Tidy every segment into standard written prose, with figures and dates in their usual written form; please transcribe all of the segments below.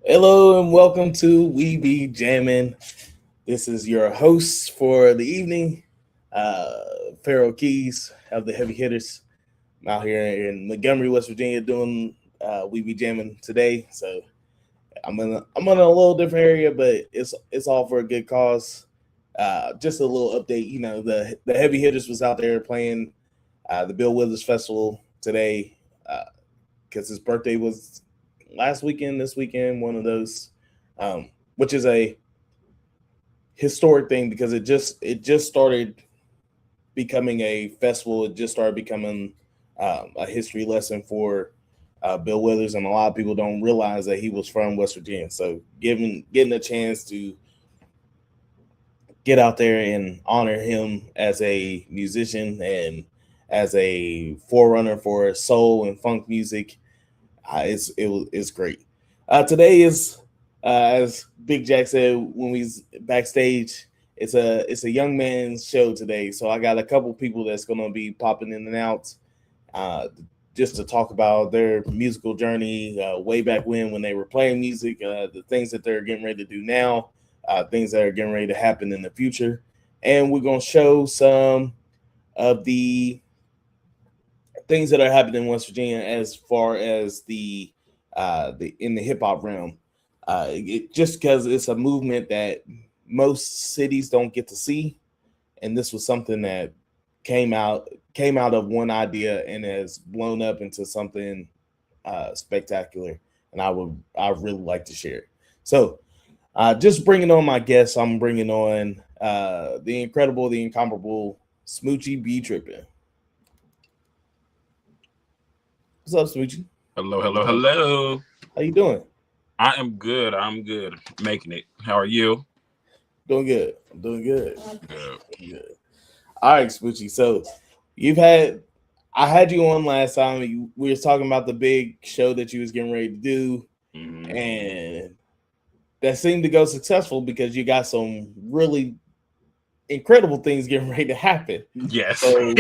Hello and welcome to We Be Jammin. This is your host for the evening, uh, Pharaoh Keys of the Heavy Hitters. I'm out here in Montgomery, West Virginia, doing We Be Jammin today. So I'm in a little different area, but it's all for a good cause. Just a little update. The Heavy Hitters was out there playing the Bill Withers Festival today because his birthday was last weekend, this weekend, one of those, which is a historic thing because it just started becoming a festival. It just started becoming a history lesson for Bill Withers, and a lot of people don't realize that he was from West Virginia. So getting a chance to get out there and honor him as a musician and as a forerunner for soul and funk music, it's great. Today is, as Big Jack said when we was backstage, it's a young man's show today. So I got a couple people that's gonna be popping in and out, uh, just to talk about their musical journey, way back when they were playing music, the things that they're getting ready to do now, things that are getting ready to happen in the future, and we're gonna show some of the things that are happening in West Virginia as far as the in the hip hop realm. Just because it's a movement that most cities don't get to see, and this was something that came out came out of one idea and has blown up into something spectacular. And I really like to share it. So just bringing on my guests, I'm bringing on the incredible, the incomparable Smoochie B Trippin'. What's up, Smoochie? Hello, hello, hello. How you doing? I am good. I'm good. Making it. How are you? Doing good. I'm doing good. Good. Good. All right, Smoochie. So you've had I had you on last time. We were talking about the big show that you was getting ready to do, Hmm. and that seemed to go successful because you got some really incredible things getting ready to happen. Yes. So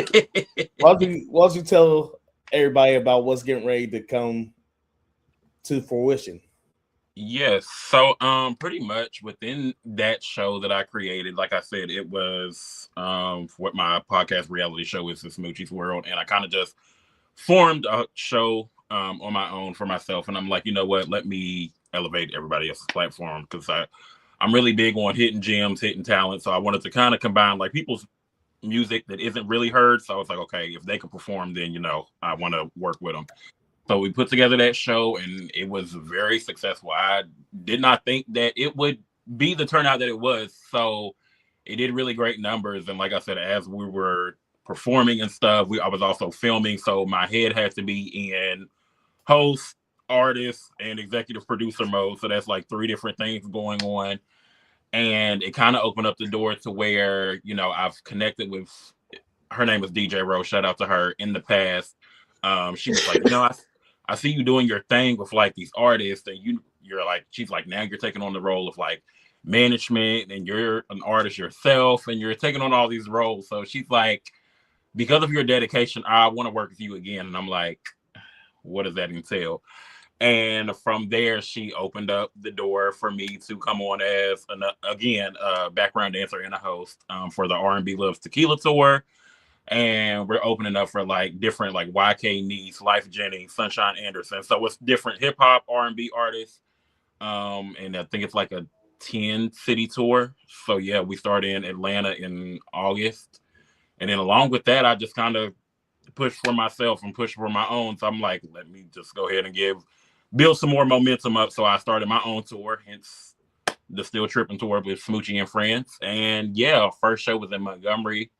why don't you tell everybody about what's getting ready to come to fruition? Yes. So pretty much within that show that I created, like I said, it was what my podcast reality show is, the Smoochie's World, and I kind of just formed a show on my own for myself, and I'm like, you know what, let me elevate everybody else's platform because I'm really big on hitting gems, hitting talent. So I wanted to kind of combine like people's music that isn't really heard. So I was like, okay, if they can perform, then I want to work with them. So we put together that show, and it was very successful. I did not think that it would be the turnout that it was. So it did really great numbers. And like I said, as we were performing and stuff, I was also filming. So my head has to be in host, artist, and executive producer mode. So that's like three different things going on, and it kind of opened up the door to where I've connected with, her name was DJ Rose, shout out to her, in the past. She was like, I see you doing your thing with like these artists, and you're like, she's like, now you're taking on the role of like management, and you're an artist yourself, and you're taking on all these roles. So she's like, because of your dedication, I want to work with you again. And I'm like, what does that entail? And from there, she opened up the door for me to come on as again a background dancer and a host for the R&B Loves Tequila tour. And we're opening up for like different like YK Nice, Life Jennings, Sunshine Anderson. So it's different hip hop R&B artists. And I think it's like a 10 city tour. So yeah, we start in Atlanta in August. And then along with that, I just kind of push for myself and push for my own. So I'm like, let me just go ahead and build some more momentum up. So I started my own tour, hence the Still Tripping tour with Smoochie and Friends. And yeah, first show was in Montgomery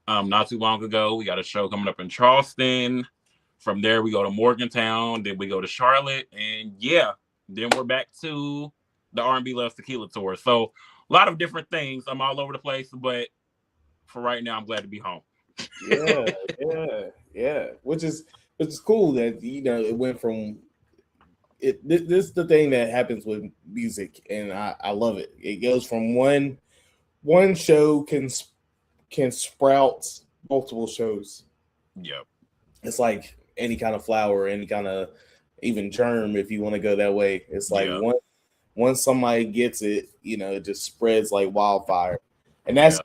not too long ago. We got a show coming up in Charleston. From there, we go to Morgantown. Then we go to Charlotte. And yeah, then we're back to the R&B Loves Tequila tour. So a lot of different things. I'm all over the place, but for right now, I'm glad to be home. Yeah, yeah. Which is cool that it went from it. This is the thing that happens with music, and I love it. It goes from one show can sprout multiple shows. Yep. It's like any kind of flower, any kind of even germ, if you want to go that way. It's like Yeah. once somebody gets it, it just spreads like wildfire. And Yeah.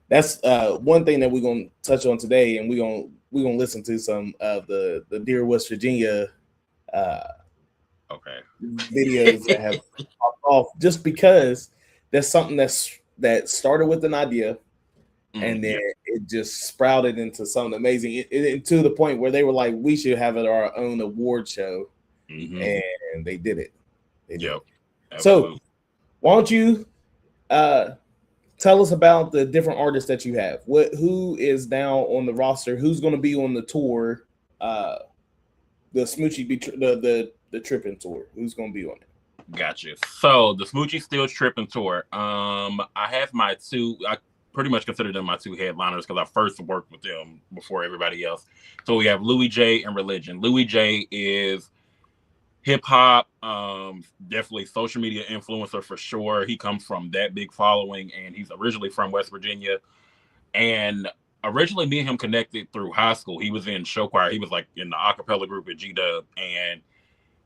that's one thing that we're gonna touch on today, and we're gonna listen to some of the Dear West Virginia uh, Okay. videos that have popped off, just because that's something that started with an idea, and then Yeah. it just sprouted into something amazing, to the point where they were like, we should have it our own award show, and they did it. They did Yep. it. So Absolutely. why don't you uh, tell us about the different artists that you have? Who is now on the roster? Who's going to be on the tour? Uh, the Smoochie the Tripping tour. Who's going to be on it? Gotcha. So the Smoochie Still Tripping tour. I have my two. I pretty much consider them my two headliners because I first worked with them before everybody else. So we have Louis J and Religion. Louis J is hip hop, definitely social media influencer for sure. He comes from that big following, and he's originally from West Virginia. And originally, me and him connected through high school. He was in show choir. He was like in the acapella group at G Dub, and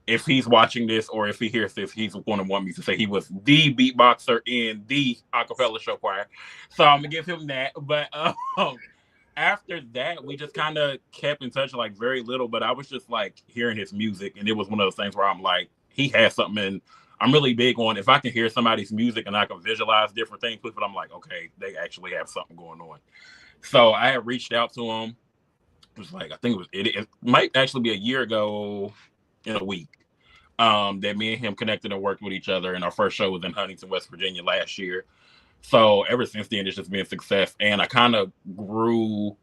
if he's watching this or if he hears this, he's going to want me to say he was the beatboxer in the acapella show choir. So I'm gonna give him that. But after that, we just kind of kept in touch, like very little. But I was just like hearing his music, and it was one of those things where I'm like, he has something. And I'm really big on if I can hear somebody's music and I can visualize different things with it, I'm like, okay, they actually have something going on. So I had reached out to him. It was like I think it might actually be a year ago in a week that me and him connected and worked with each other. And our first show was in Huntington, West Virginia last year. So ever since then, it's just been a success. And I kind of grew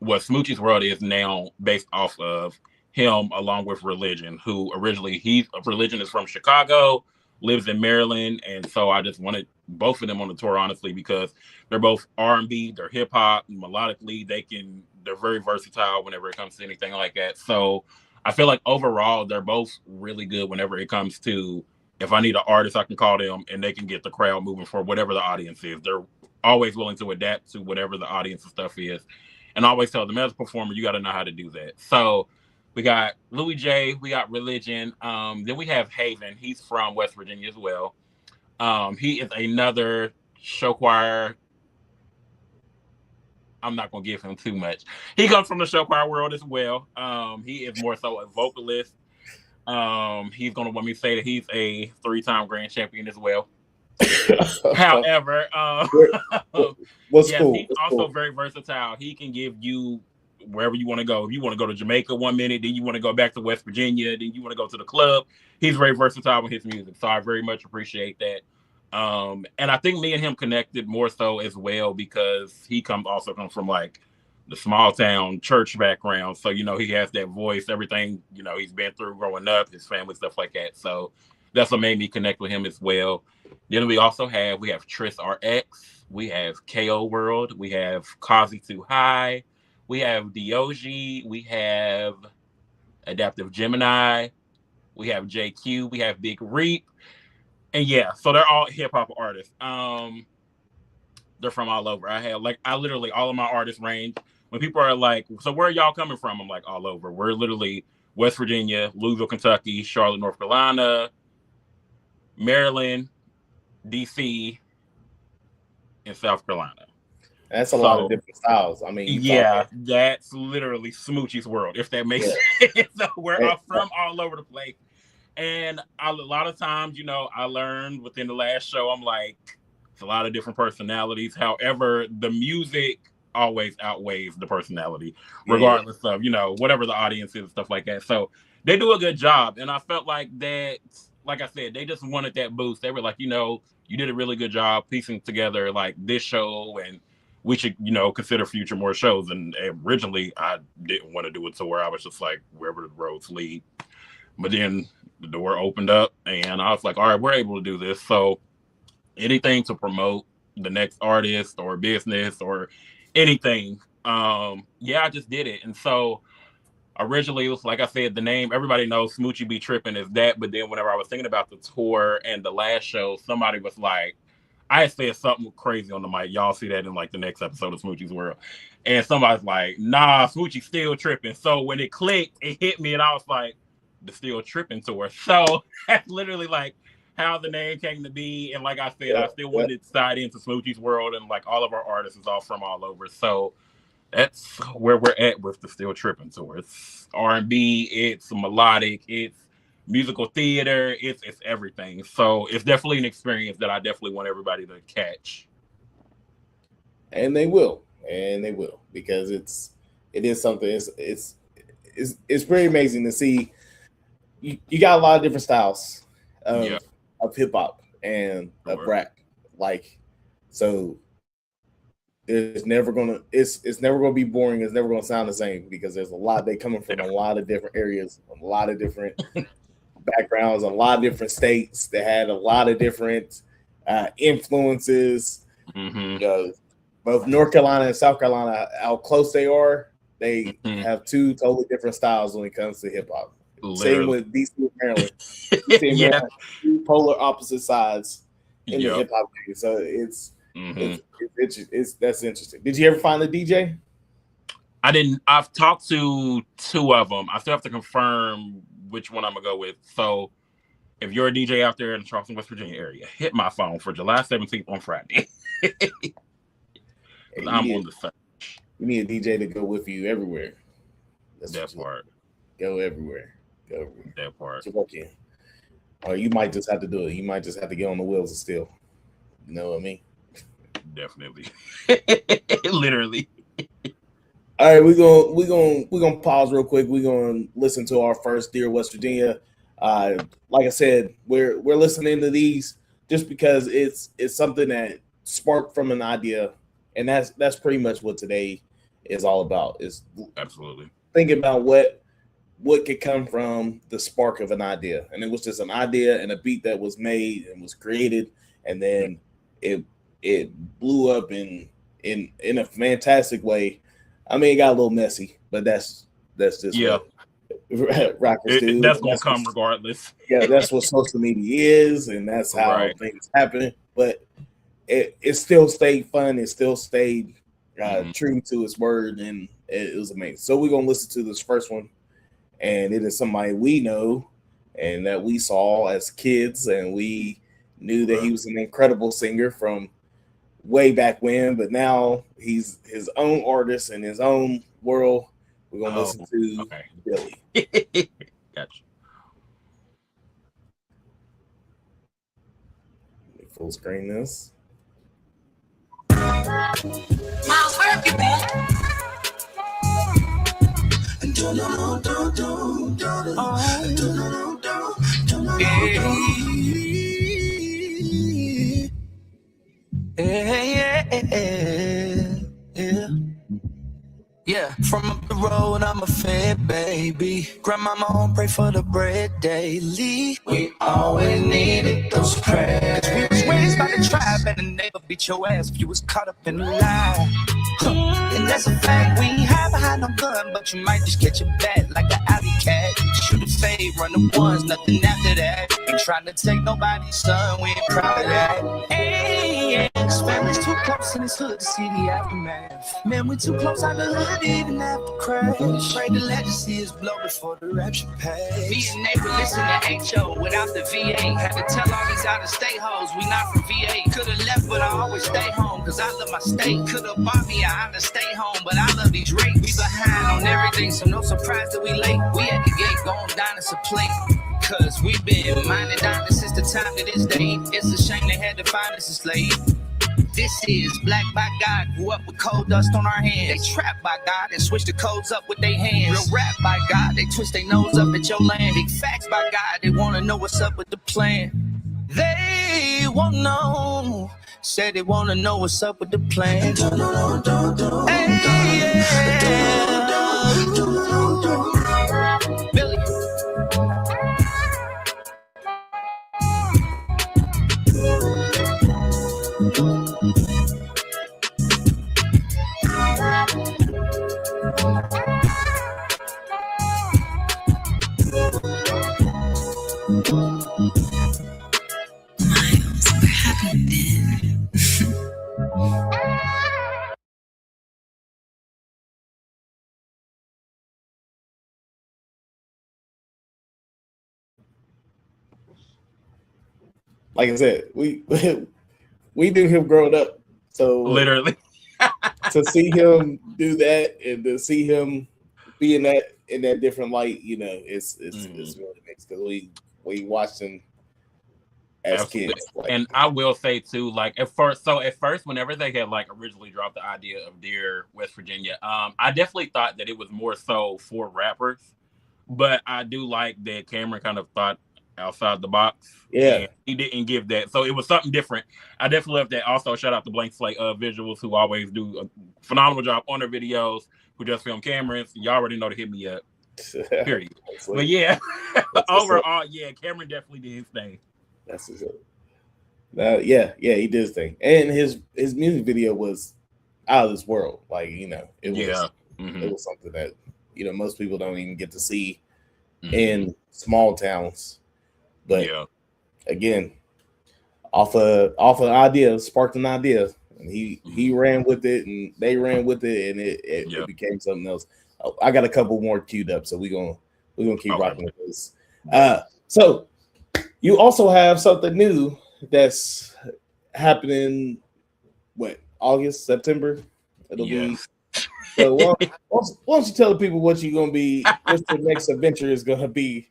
what Smoochie's World is now based off of him along with Religion, who originally Religion is from Chicago, lives in Maryland. And so I just wanted both of them on the tour, honestly, because they're both R&B, they're hip hop, melodically, they're very versatile whenever it comes to anything like that. So I feel like overall they're both really good whenever it comes to if I need an artist, I can call them and they can get the crowd moving for whatever the audience is. They're always willing to adapt to whatever the audience and stuff is. And I always tell them as a performer, you got to know how to do that. So we got Louis J, we got Religion. Then we have Haven. He's from West Virginia as well. He is another show choir. I'm not gonna give him too much. He comes from the show choir world as well. He is more so a vocalist. He's gonna want me to say that he's a 3-time grand champion as well. However, what's yes, cool? he's also very versatile. He can give you wherever you want to go. If you want to go to Jamaica 1 minute, then you want to go back to West Virginia, then you want to go to the club. He's very versatile with his music, so I very much appreciate that. And I think me and him connected more so as well because he also comes from like the small town church background. So, he has that voice, everything, he's been through growing up, his family, stuff like that. So that's what made me connect with him as well. Then we have Tris RX, we have KO World, we have Kazi Too High, we have Dioji, we have Adaptive Gemini, we have JQ, we have Big Reap. And yeah, so they're all hip hop artists. They're from all over. I literally all of my artists range. When people are like, "So where are y'all coming from?" I'm like, all over. We're literally West Virginia, Louisville, Kentucky, Charlotte, North Carolina, Maryland, DC, and South Carolina. That's a lot of So different styles. I mean, you yeah, talking. that's literally Smoochie's world, if that makes Yeah. sense. So we're all from all over the place. And a lot of times, I learned within the last show, I'm like, it's a lot of different personalities. However, the music always outweighs the personality, Yeah. regardless of, whatever the audience is and stuff like that. So they do a good job. And I felt like that, like I said, they just wanted that boost. They were like, you did a really good job piecing together like this show and we should, consider future more shows. And originally I didn't want to do it to where I was just like, wherever the roads lead. But then the door opened up and I was like, all right, we're able to do this. So anything to promote the next artist or business or anything. I just did it. And so originally, it was like I said, the name, everybody knows Smoochie Be Tripping is that. But then whenever I was thinking about the tour and the last show, somebody was like, I had said something crazy on the mic. Y'all see that in like the next episode of Smoochie's World. And somebody's like, nah, Smoochie still tripping. So when it clicked, it hit me and I was like, the Still Tripping tour. So that's literally like how the name came to be. And like I said, Yeah, I still yeah. wanted to side into Smoochie's world, and like all of our artists is all from all over. So that's where we're at with the Still Tripping tour. It's R&B, it's melodic, it's musical theater, it's everything. So it's definitely an experience that I definitely want everybody to catch. And they will, because it is something. It's pretty amazing to see. You got a lot of different styles Yeah, of hip hop and of sure. rap, like so. There's never gonna it's never gonna be boring. It's never gonna sound the same because there's a lot. They coming from a Definitely. lot of different areas, a lot of different backgrounds, a lot of different states that had a lot of different influences. Mm-hmm. Uh, both North Carolina and South Carolina, how close they are, they Mm-hmm. have two totally different styles when it comes to hip hop. Same Literally. with DC and Maryland. DC and Maryland Yeah. have two polar opposite sides in the Yep. hip hop game. So Mm-hmm. it's that's interesting. Did you ever find a DJ? I didn't. I've talked to two of them. I still have to confirm which one I'm gonna go with. So if you're a DJ out there in the Charleston, West Virginia area, hit my phone for July 17th on Friday. Hey, I'm on the side. you need a DJ to go with you everywhere. That's what That you need. part. Go everywhere. Go everywhere. That part. Put your work in. Or you might just have to do it. You might just have to get on the wheels and still. You know what I mean? Definitely. Literally. All right, we're gonna pause real quick. We're gonna listen to our first Dear West Virginia. Like I said, we're listening to these just because it's something that sparked from an idea, and that's pretty much what today is all about. Is Absolutely. thinking about what could come from the spark of an idea, and it was just an idea and a beat that was made and was created, and then it it blew up in a fantastic way. I mean, it got a little messy, but that's just Yeah. what rappers do. That's And gonna come regardless. that's what social media is, and that's how Right. things happen. But it still stayed fun. It still stayed Mm-hmm. true to its word, and it was amazing. So we're gonna listen to this first one, and it is somebody we know and that we saw as kids, and we knew that he was an incredible singer from way back when, but now he's his own artist in his own world. We're gonna Oh, listen to okay. Billy. Gotcha. Let me full screen this. Miles, where have you been? Yeah. Yeah, from up the road, I'm a fed baby. Grandmama home, pray for the bread daily. We always needed those prayers. We was raised by the tribe, and the neighbor beat your ass if you was caught up in the lie. And that's a fact, we ain't hide behind no gun, but you might just catch a bat like an alley cat. Shoot a fade, run the ones, nothing after that. Ain't trying to take nobody's son, we ain't proud of that. Hey, yeah, family's too close in this hood to see the aftermath. Man, we too close out the hood, even after crash. Pray the legacy is blow before the rapture pass. Be a neighbor, listen to HO without the VA. Had to tell all these out-of-state hoes, we not from VA. Could've left, but I always stay home, cause I love my state. Could've bought me, I had to stay home, but I love these rates. We behind on everything, so no surprise that we late. We at the gate, going down us a plate. Cause we been minding down since the time to this day. It's a shame they had to find us a slave. This is black by God, grew up with cold dust on our hands. They trapped by God and switch the codes up with their hands. Real rap by God, they twist their nose up at your land. Big facts by God, they wanna know what's up with the plan. They won't know. Say they wanna know what's up with the plan. Hey, yeah. Billy. Miles, where have you been? like I said, we knew him growing up. So Literally. to see him do that and to see him be in that different light, it's really mixed because we watched him as Absolutely. kids. Like, And I will say too, like at first, whenever they had like originally dropped the idea of Dear West Virginia, I definitely thought that it was more so for rappers. But I do like that Cameron kind of thought outside the box. yeah, And he didn't give that. So it was something different. I definitely love that. Also, shout out to Blank Slate Visuals, who always do a phenomenal job on their videos, who just film Cameron's. You already know to hit me up. Period. But yeah, overall, yeah, Cameron definitely did his thing. That's his yeah, he did his thing. And his music video was out of this world. Like, it was something that, most people don't even get to see in small towns. But again, off an idea, sparked an idea, and he ran with it, and they ran with it, and it became something else. I got a couple more queued up, so we're gonna keep rocking with this. So you also have something new that's happening. What, August, September? It'll be. So why don't you tell the people what you're gonna be? What your next adventure is gonna be?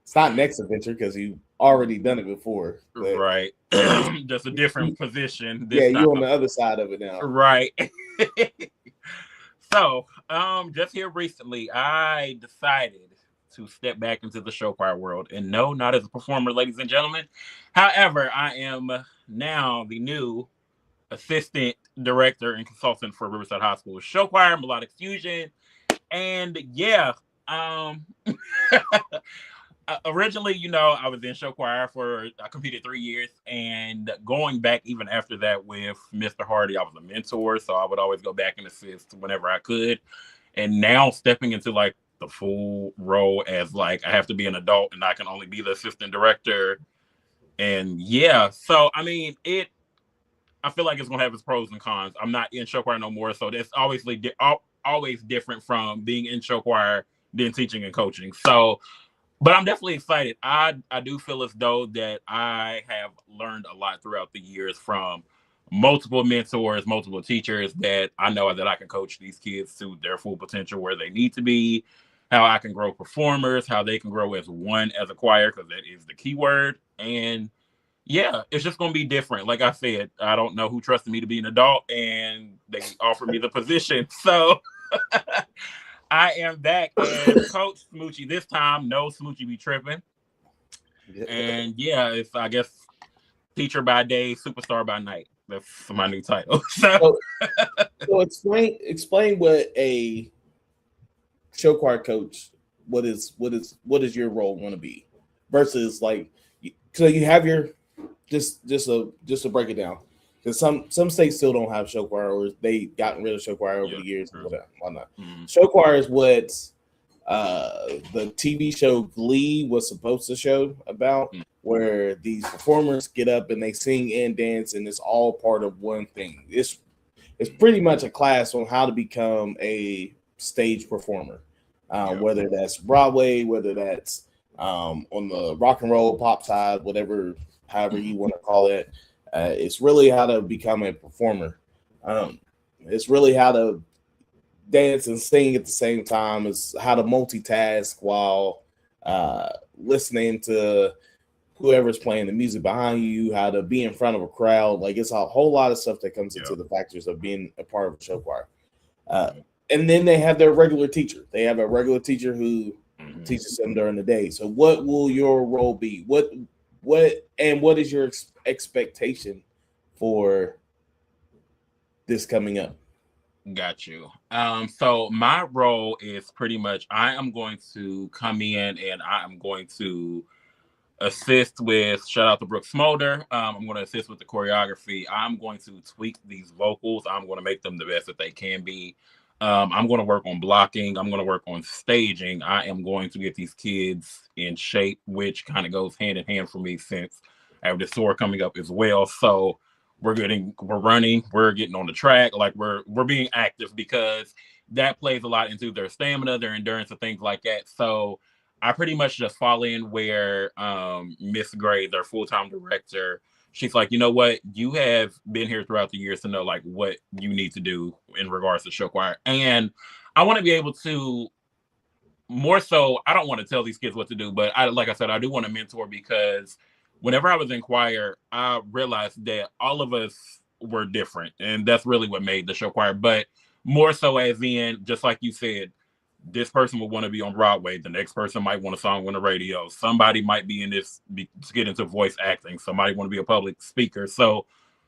It's not next adventure because you already done it before, right? Just a different position. You're on the other side of it now, right? So, just here recently, I decided to step back into the show choir world, and no, not as a performer, ladies and gentlemen. However, I am now the new assistant director and consultant for Riverside High School show choir, melodic fusion, and originally, I was in show choir I competed 3 years, and going back even after that with Mr. Hardy, I was a mentor, so I would always go back and assist whenever I could. And now stepping into like the full role as like I have to be an adult and I can only be the assistant director. And so I mean I feel like it's gonna have its pros and cons. I'm not in show choir no more, so that's obviously always different from being in show choir than teaching and coaching. So, but I'm definitely excited. I do feel as though that I have learned a lot throughout the years from multiple mentors, multiple teachers that I know that I can coach these kids to their full potential where they need to be, how I can grow performers, how they can grow as a choir, because that is the key word. And it's just going to be different. Like I said, I don't know who trusted me to be an adult, and they offered me the position. So I am back as Coach Smoochie this time. No Smoochie be tripping. And it's, I guess, teacher by day, superstar by night. That's my new title. So explain what a show choir coach, what is your role going to be versus like, so you have your just to break it down, because some states still don't have show choir, or they gotten rid of show choir over the years. Why not? Show choir is what the TV show Glee was supposed to show about, where these performers get up and they sing and dance, and it's all part of one thing. It's pretty much a class on how to become a stage performer, whether that's Broadway, whether that's on the rock and roll pop side, however you want to call it. It's really how to become a performer. It's really how to dance and sing at the same time. It's how to multitask while listening to whoever's playing the music behind you, how to be in front of a crowd. Like, it's a whole lot of stuff that comes into the factors of being a part of a show choir. And then they have their regular teacher. They have a regular teacher who teaches them during the day. So what will your role be? What is your expectation for this coming up? Got you. So my role is pretty much, I am going to come in and I am going to assist with, shout out to Brooke Smolder. I'm going to assist with the choreography. I'm going to tweak these vocals. I'm going to make them the best that they can be. I'm going to work on blocking. I'm going to work on staging. I am going to get these kids in shape, which kind of goes hand in hand for me since I have the tour coming up as well. So we're running, we're getting on the track, like we're being active, because that plays a lot into their stamina, their endurance, and things like that. So I pretty much just fall in where Miss Gray, their full-time director, she's like, you know what, you have been here throughout the years to know like what you need to do in regards to show choir, and I want to be able to more so. I don't want to tell these kids what to do, but like I said, I do want to mentor because whenever I was in choir, I realized that all of us were different, and that's really what made the show choir. But more so, as in, just like you said, this person will want to be on Broadway. The next person might want a song on the radio. Somebody might be in this to get into voice acting. Somebody want to be a public speaker. So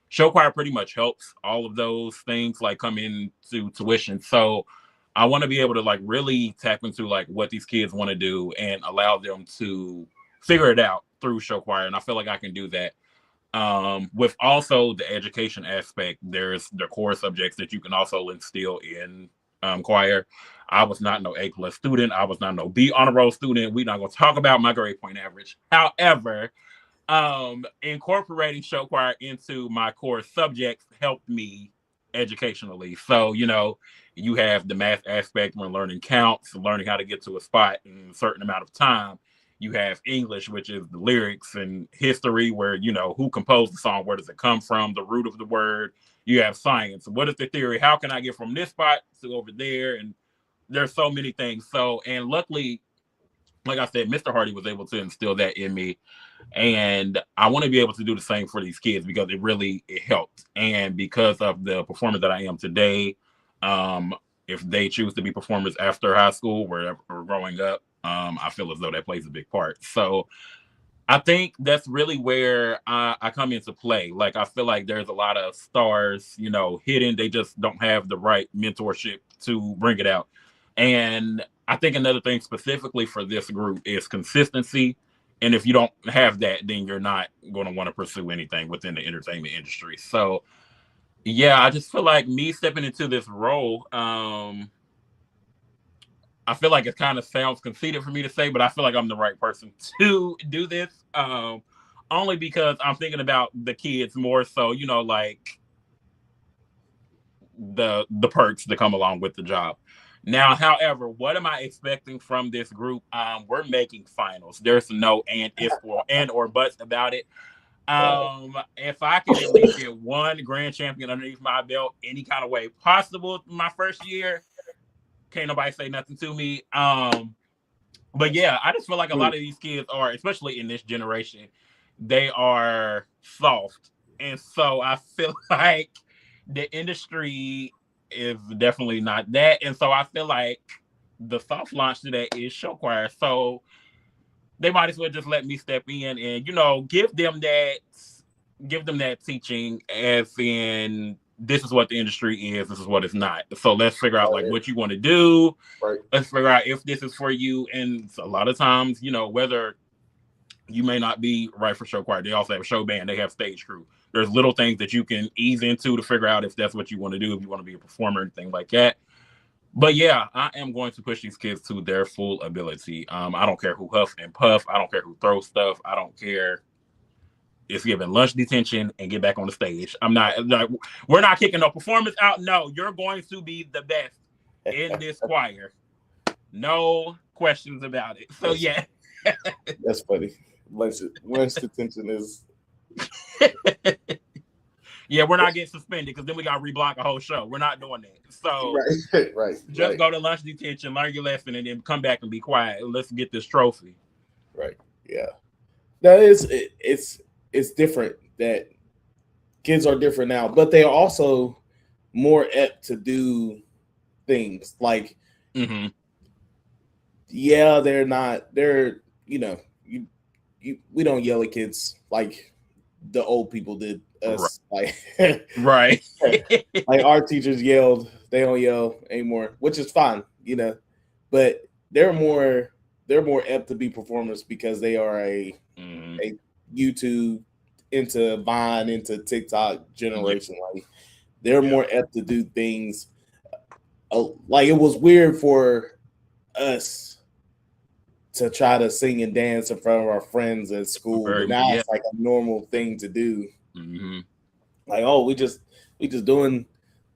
show choir pretty much helps all of those things like come into tuition. So I want to be able to like really tap into like what these kids want to do and allow them to figure it out through show choir. And I feel like I can do that. With also the education aspect, there's the core subjects that you can also instill in choir. I was not no A+ student. I was not no B honor roll student. We're not going to talk about my grade point average. However, incorporating show choir into my core subjects helped me educationally. So, you know, you have the math aspect when learning counts, learning how to get to a spot in a certain amount of time. You have English, which is the lyrics, and history, where, you know, who composed the song, where does it come from, the root of the word. You have science. What is the theory? How can I get from this spot to over there? And there's so many things. So, and luckily, like I said, Mr. Hardy was able to instill that in me. And I want to be able to do the same for these kids because it helped. And because of the performer that I am today, if they choose to be performers after high school or growing up, I feel as though that plays a big part. So I think that's really where I come into play. Like, I feel like there's a lot of stars, you know, hidden. They just don't have the right mentorship to bring it out. And I think another thing specifically for this group is consistency. And if you don't have that, then you're not going to want to pursue anything within the entertainment industry. So, yeah, I just feel like me stepping into this role, I feel like it kind of sounds conceited for me to say, but I feel like I'm the right person to do this. Only because I'm thinking about the kids more so, you know, like the perks that come along with the job. Now, however, what am I expecting from this group? We're making finals. There's no and if or buts about it. If I can at least get one grand champion underneath my belt any kind of way possible my first year, can't nobody say nothing to me. But yeah, I just feel like a lot of these kids are, especially in this generation, they are soft. And so I feel like the industry is definitely not that. And so I feel like the soft launch to that is show choir. So they might as well just let me step in and, you know, give them that teaching, as in, this is what the industry is, this is what it's not. So let's figure out like what you want to do. Right. Let's figure out if this is for you. And a lot of times, you know, whether you may not be right for show choir, they also have a show band, they have stage crew. There's little things that you can ease into to figure out if that's what you want to do, if you want to be a performer, anything like that. But yeah, I am going to push these kids to their full ability. I don't care who huff and puff. I don't care who throws stuff. I don't care. It's giving lunch detention and get back on the stage. I'm not like, we're not kicking no performance out. No, you're going to be the best in this choir. No questions about it. So yeah. That's funny. Lunch detention is. Yeah, we're not getting suspended because then we got to reblock a whole show. We're not doing that. So right. Just go to lunch detention, learn your lesson, and then come back and be quiet. Let's get this trophy. Right. Yeah. That is it's different that kids are different now, but they are also more apt to do things like yeah, they're you know, we don't yell at kids like the old people did us. Right. Like right. Like our teachers yelled, they don't yell anymore, which is fine, you know, but they're more apt to be performers because they are a YouTube into Vine into TikTok generation. Like they're more apt to do things. Like it was weird for us to try to sing and dance in front of our friends at school, but now it's like a normal thing to do. Like, oh, we just doing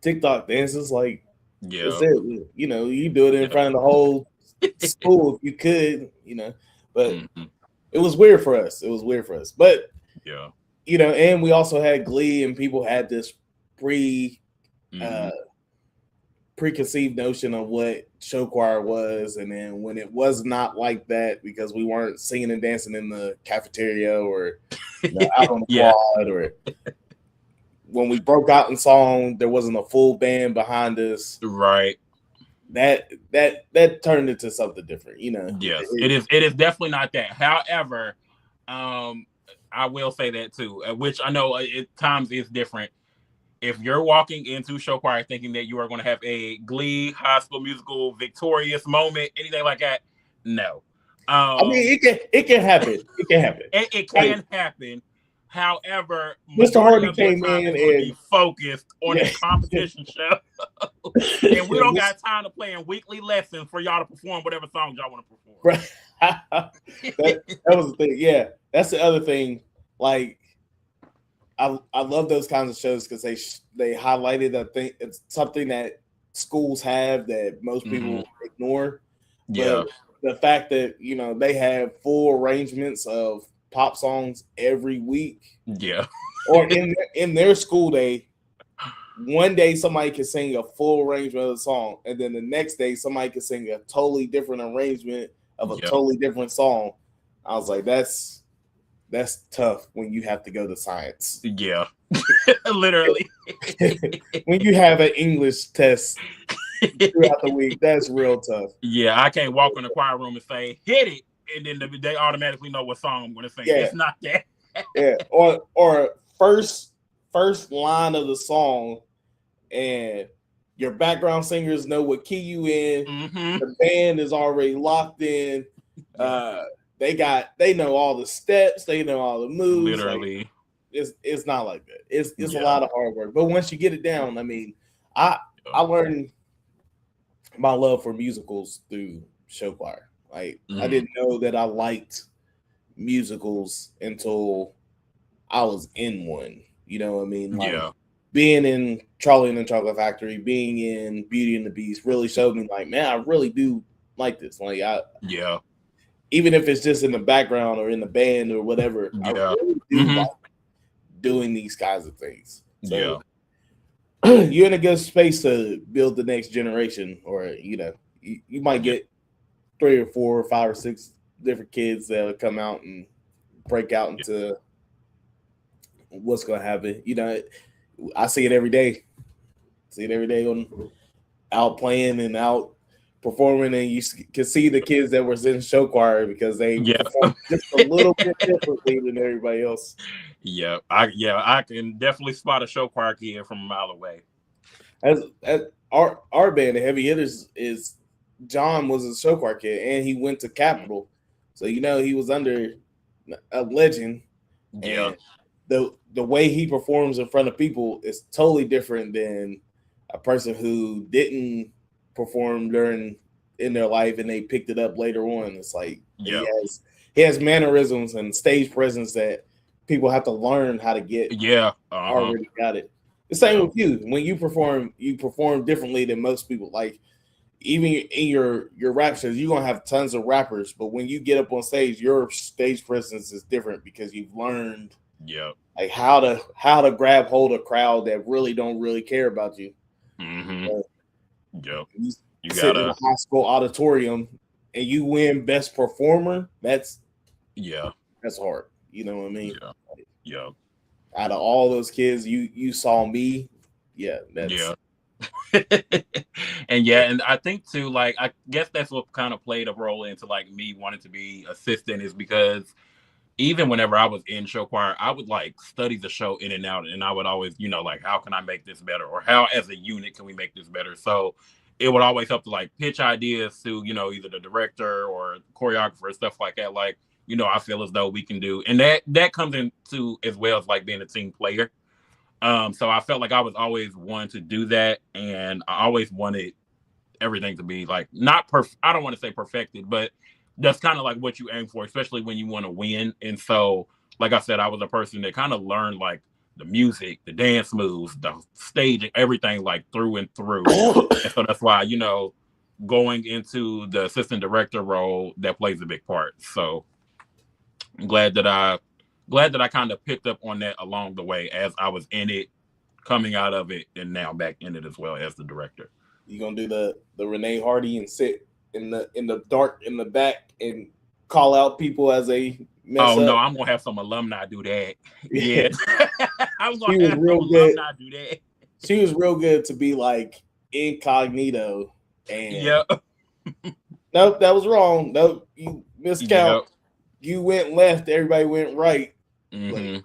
TikTok dances. Like, that's it. You know, you do it in front of the whole school if you could, but it was weird for us. But Yeah. And we also had Glee, and people had this preconceived notion of what show choir was, and then when it was not like that because we weren't singing and dancing in the cafeteria or out on the quad, or when we broke out in song, there wasn't a full band behind us. Right. That turned into something different, Yes, it is definitely not that. However, I will say that too, which I know at times is different. If you're walking into show choir thinking that you are going to have a Glee, High School Musical, victorious moment, anything like that, no. I mean, it can happen. It can happen. It can happen. However, Mr. Hardy came in and be focused on his competition show, and we don't got time to play in weekly lessons for y'all to perform whatever songs y'all want to perform. Right. that was the thing. Yeah, that's the other thing. Like, I love those kinds of shows because they highlighted, I think it's something that schools have that most people ignore. Yeah. But the fact that they have full arrangements of pop songs every week. Yeah. Or in their school day, one day somebody can sing a full arrangement of the song, and then the next day somebody can sing a totally different arrangement of a totally different song. I was like, that's tough when you have to go to science. Yeah. Literally. When you have an English test throughout the week, that's real tough. Yeah, I can't walk in the choir room and say, hit it, and then they automatically know what song I'm going to sing. Yeah. It's not that. Yeah, or first line of the song, and your background singers know what key you in. The band is already locked in. They know all the steps, they know all the moves. Literally, like, it's not like that. It's a lot of hard work, but once you get it down, I mean, I learned my love for musicals through show choir. Like, I didn't know that I liked musicals until I was in one. You know what I mean? Like, being in Charlie and the Chocolate Factory, being in Beauty and the Beast really showed me, like, man, I really do like this. Like, even if it's just in the background or in the band or whatever, I really do like doing these kinds of things. So you're in a good space to build the next generation, or you might get 3 or 4 or 5 or 6 different kids that'll come out and break out into what's going to happen. I see it every day. On out playing and out performing, and you can see the kids that were in show choir because they perform just a little bit differently than everybody else. Yeah, I can definitely spot a show choir kid from a mile away. As our band, the Heavy Hitters, is John was a show choir kid, and he went to Capitol, so he was under a legend. Yeah, and the way he performs in front of people is totally different than a person who didn't perform in their life and they picked it up later on. It's like he has mannerisms and stage presence that people have to learn how to get. Already got it. The same with you. When you perform differently than most people. Like, even in your rap shows, you're gonna have tons of rappers, but when you get up on stage, your stage presence is different because you've learned like how to grab hold of a crowd that really don't really care about you. You sit in a high school auditorium and you win best performer. That's hard. You know what I mean? Out of all those kids, you saw me. And I think too, like, I guess that's what kind of played a role into like me wanting to be assistant, is because even whenever I was in show choir, I would like study the show in and out, and I would always, like, how can I make this better, or how as a unit can we make this better? So it would always help to like pitch ideas to, either the director or choreographer, stuff like that. Like, I feel as though we can do, and that comes into as well as like being a team player. So I felt like I was always one to do that, and I always wanted everything to be like not perfect. I don't want to say perfected, but that's kind of like what you aim for, especially when you want to win. And so, like I said, I was a person that kind of learned like the music, the dance moves, the staging, everything like through and through. And so that's why, going into the assistant director role, that plays a big part. So I'm glad that I kind of picked up on that along the way as I was in it, coming out of it, and now back in it as well as the director. You gonna do the Renee Hardy and sit in the dark in the back and call out people as they mess up? No, I'm gonna have some alumni do that. Yeah. I was gonna have some good. alumni do that. She was real good to be like incognito. And nope, that was wrong. Nope, you miscount. Yep. You went left, everybody went right. Mm-hmm.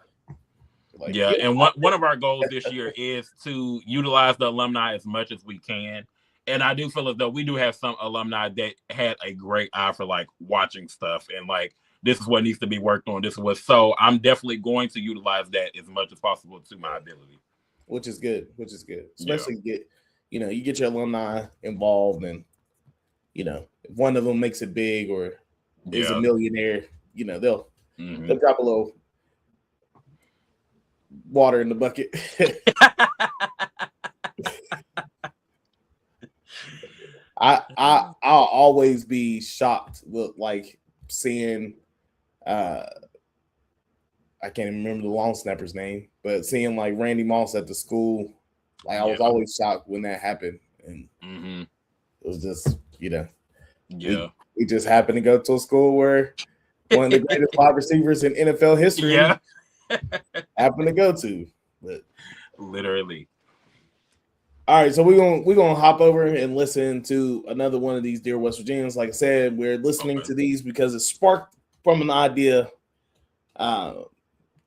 And one of our goals this year is to utilize the alumni as much as we can. And I do feel as though we do have some alumni that had a great eye for like watching stuff and like, this is what needs to be worked on. So I'm definitely going to utilize that as much as possible to my ability. Which is good. Especially you get your alumni involved, and if one of them makes it big or is a millionaire, they'll drop a little water in the bucket. I'll always be shocked with like seeing I can't even remember the long snapper's name, but seeing like Randy Moss at the school, like I was always shocked when that happened. And it was just, we just happened to go to a school where one of the greatest wide receivers in NFL history happened to go to. But literally. All right, so we're gonna hop over and listen to another one of these Dear West Virginians. Like I said, we're listening to these because it sparked from an idea,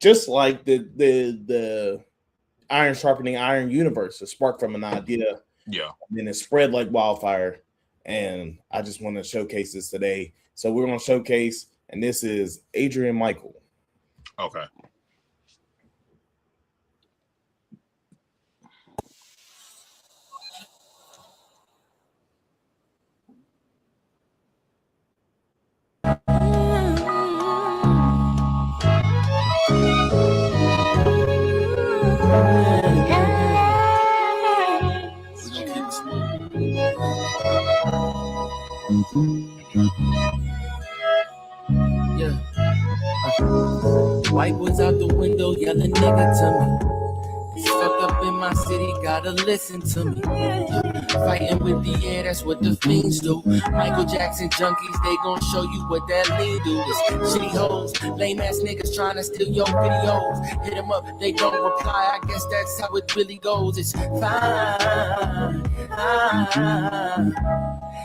just like the iron sharpening iron universe. It sparked from an idea, and then it spread like wildfire. And I just want to showcase this today. So we're gonna showcase, and this is Adrian Michael. Okay. White was out the window yelling nigga to me. Stuck up in my city, gotta listen to me. Fighting with the air, that's what the fiends do. Michael Jackson junkies, they gon' show you what that lean do. It's shitty hoes, lame ass niggas trying to steal your videos. Hit them up, they don't reply, I guess that's how it really goes. It's fine.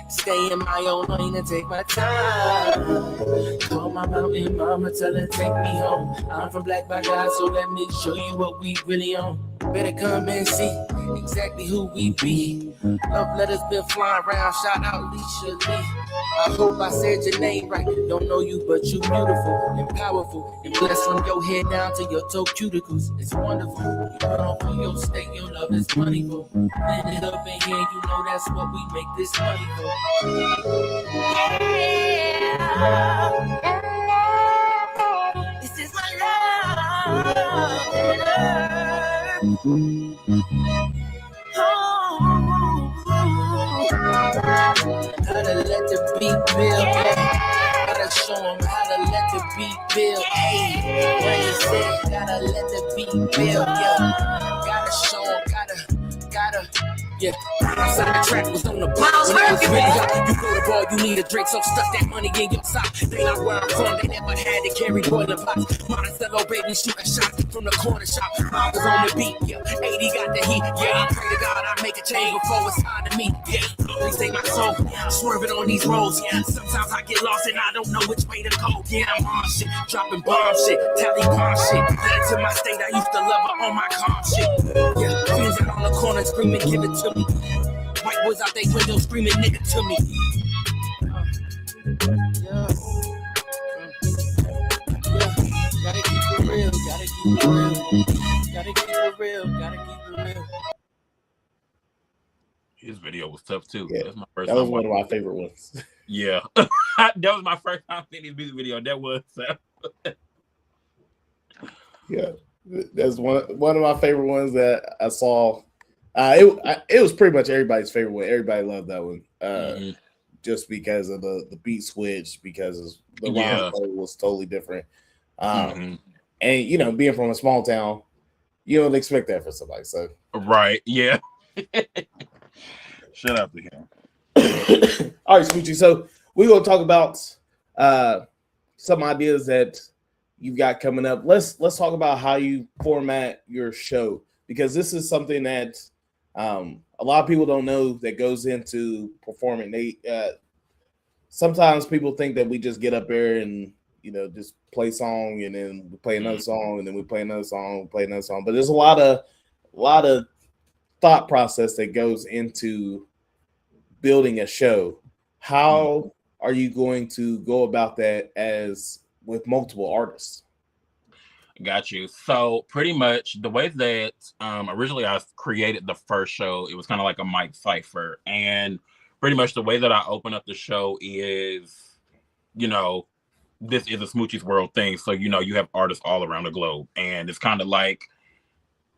Stay in my own lane and take my time. Call my mountain mama, tell her take me home. I'm from Black by God, so let me show you what we really on. Better come and see exactly who we be. Love letters been flying around, shout out Leisha Lee. I hope I said your name right. Don't know you, but you beautiful and powerful. And blessed from your head down to your toe cuticles. It's wonderful. You put on for your state, your love is moneyful. Land it up in here, you know that's what we make this money for. This is my love. Gotta let the beat build, gotta show them how to let the beat build. Hey, what he said, gotta let the beat build, gotta show them, gotta, outside the track was on the block. When it was really hot, you go to bar, you need a drink, so stuck that money in your sock. They not where I'm from, they never had to carry boiler pots. Monticello baby shooting shots from the corner shop. I was on the beat, 80 got the heat, I pray to God I make a change before it's time to meet, please take my soul, swerving on these roads, sometimes I get lost and I don't know which way to go, I'm on shit, dropping bomb shit, tally bomb shit, led to my state, I used to love her on my calm shit, friends out on the corner screaming, give it to me, white boys out they window screaming, nigga to me, gotta keep it real, gotta keep it real, gotta keep it real, gotta keep it real. His video was tough too. Yeah, that was my first that was one of my favorite ones. Yeah, that was my first time seeing his music video. That was yeah, that's one of my favorite ones that I saw. It was pretty much everybody's favorite one. Everybody loved that one. Just because of the beat switch, because the rhyme was totally different. And you know, being from a small town, you don't expect that for somebody. So right, yeah. Shut up to him. All right, Smoochie. So we're gonna talk about some ideas that you've got coming up. Let's talk about how you format your show, because this is something that a lot of people don't know that goes into performing. They sometimes people think that we just get up there and, you know, just play song and then we play another song and then we play another song, play another song. But there's a lot of thought process that goes into building a show. How are you going to go about that as with multiple artists? Got you. So pretty much the way that originally I created the first show, it was kind of like a mic cipher. And pretty much the way that I open up the show is, you know, this is a Smoochie's World thing. So, you know, you have artists all around the globe. And it's kind of like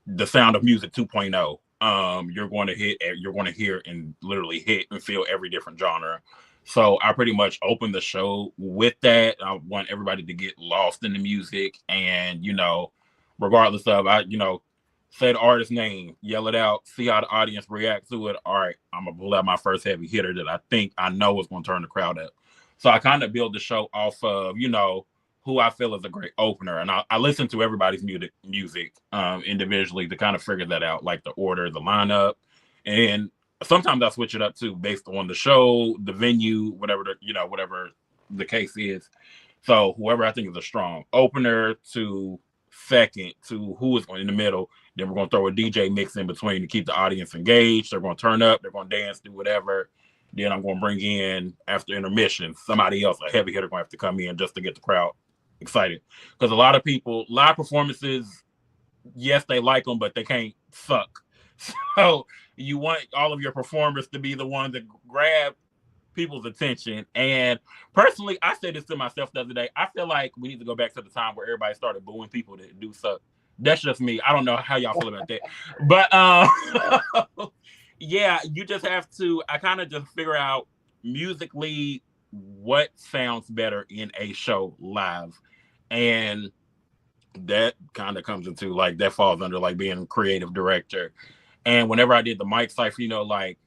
the Sound of Music 2.0. You're going to hear and literally hit and feel every different genre. So I pretty much opened the show with that. I want everybody to get lost in the music, and, you know, regardless of, say the artist's name, yell it out, see how the audience reacts to it. All right, I'm gonna pull out my first heavy hitter that I think I know is going to turn the crowd up. So I kind of build the show off of, you know, who I feel is a great opener, and I listen to everybody's music individually to kind of figure that out, like the order, the lineup, and sometimes I switch it up too, based on the show, the venue, whatever the case is. So whoever I think is a strong opener to second to who is in the middle, then we're going to throw a DJ mix in between to keep the audience engaged. They're going to turn up, they're going to dance, do whatever. Then I'm going to bring in, after intermission, somebody else, a heavy hitter, going to have to come in just to get the crowd excited. Because a lot of people, live performances, yes, they like them, but they can't suck. So you want all of your performers to be the ones that grab people's attention. And personally, I said this to myself the other day. I feel like we need to go back to the time where everybody started booing people that do suck. That's just me. I don't know how y'all feel about that. But yeah, you just have to, I kind of just figure out musically what sounds better in a show live. And that kind of comes into, like, that falls under like being a creative director. And whenever I did the mic cipher, you know, like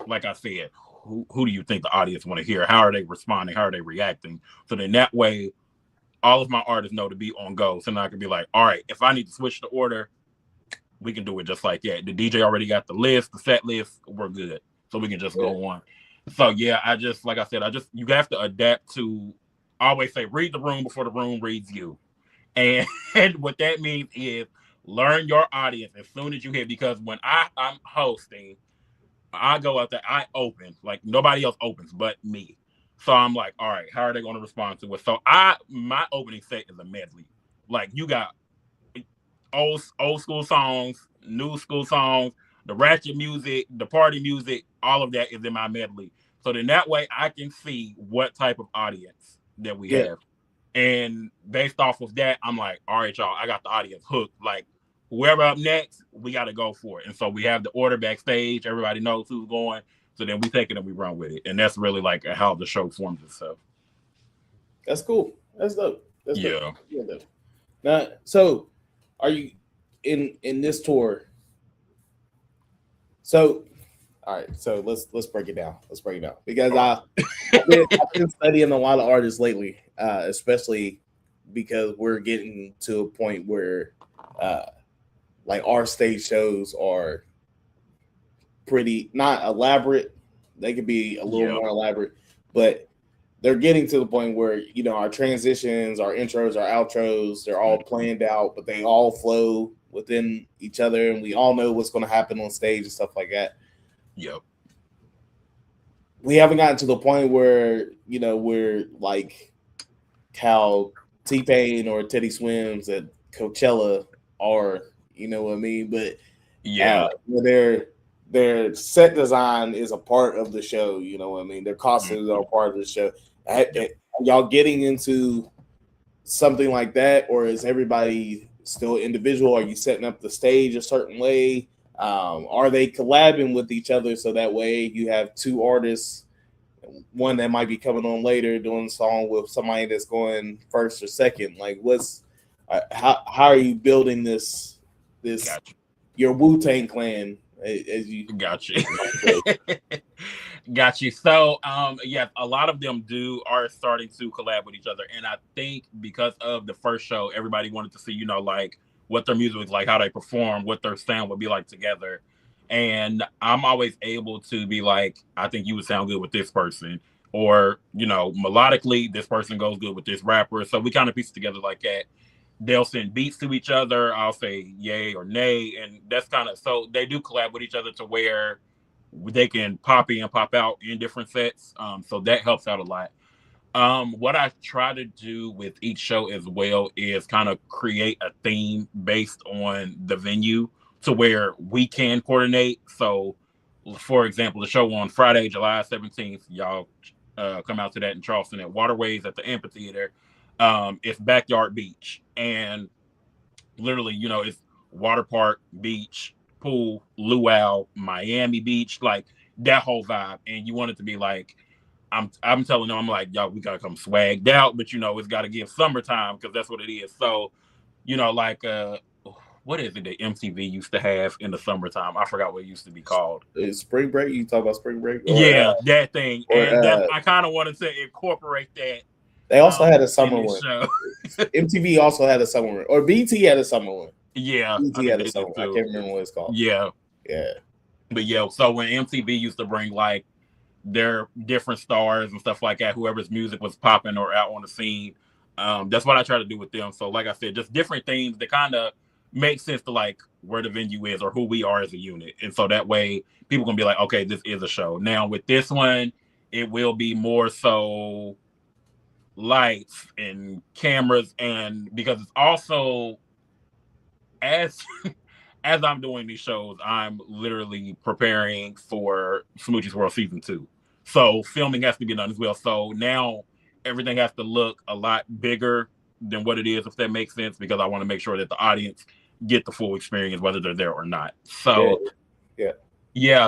I said, who do you think the audience want to hear? How are they responding? How are they reacting? So then that way, all of my artists know to be on go. So now I can be like, all right, if I need to switch the order, we can do it just like that. The DJ already got the list, the set list, we're good. So we can just go on. So yeah, like I said, you have to adapt to, I always say, read the room before the room reads you. And what that means is learn your audience as soon as you hit, because when I'm hosting, I go out there, I open, like nobody else opens but me. So I'm like, all right, how are they going to respond to it? So my opening set is a medley. Like, you got old school songs, new school songs, the ratchet music, the party music, all of that is in my medley. So then that way I can see what type of audience that we have. And based off of that, I'm like, all right, y'all, I got the audience hooked. Like, whoever up next, we got to go for it. And so we have the order backstage. Everybody knows who's going. So then we take it and we run with it. And that's really like how the show forms itself. That's cool. That's dope. That's yeah. Dope. Now, so are you in this tour? So, all right. So let's break it down. Because I've been studying a lot of artists lately, especially because we're getting to a point where like our stage shows are pretty not elaborate. They could be a little more elaborate, but they're getting to the point where, you know, our transitions, our intros, our outros, they're all planned out, but they all flow within each other, and we all know what's going to happen on stage and stuff like that. Yep. We haven't gotten to the point where, you know, we're like how T-Pain or Teddy Swims at Coachella are, you know what I mean? But their set design is a part of the show, you know what I mean? Their costumes are part of the show. Are y'all getting into something like that, or is everybody still individual? Are you setting up the stage a certain way? Are they collabing with each other so that way you have two artists, one that might be coming on later doing a song with somebody that's going first or second? Like, what's how are you building this Gotcha. your Wu-Tang Clan as you Got you. Got you. So, yes, a lot of them are starting to collab with each other, and I think because of the first show, everybody wanted to see, like what their music was like, how they perform, what their sound would be like together. And I'm always able to be like, I think you would sound good with this person, or melodically, this person goes good with this rapper. So we kind of piece it together like that. They'll send beats to each other. I'll say yay or nay, and that's kind of so they do collab with each other to where they can pop in, pop out in different sets. So that helps out a lot. What I try to do with each show as well is kind of create a theme based on the venue to where we can coordinate. So, for example, the show on Friday, July 17th, y'all come out to that in Charleston at Waterways at the amphitheater. It's backyard beach, and literally, it's water park, beach, pool, luau, Miami Beach, like that whole vibe. And you want it to be like, I'm telling them, I'm like, y'all, we gotta come swagged out, but it's got to give summertime because that's what it is. So, like, what is it that MTV used to have in the summertime? I forgot what it used to be called. Spring break. You talk about spring break? Yeah, that thing. And I kind of wanted to incorporate that. They also had a summer one. Show. MTV also had a summer one, or BT had a summer one. Yeah, BT had a summer one. I can't remember what it's called. Yeah. But so when MTV used to bring like their different stars and stuff like that, whoever's music was popping or out on the scene, that's what I try to do with them. So like I said, just different things that kind of make sense to like where the venue is or who we are as a unit. And so that way people can be like, okay, this is a show. Now with this one, it will be more so lights and cameras, and because it's also as I'm doing these shows, I'm literally preparing for Smoochie's World Season 2. So filming has to be done as well. So now everything has to look a lot bigger than what it is, if that makes sense, because I want to make sure that the audience get the full experience, whether they're there or not. So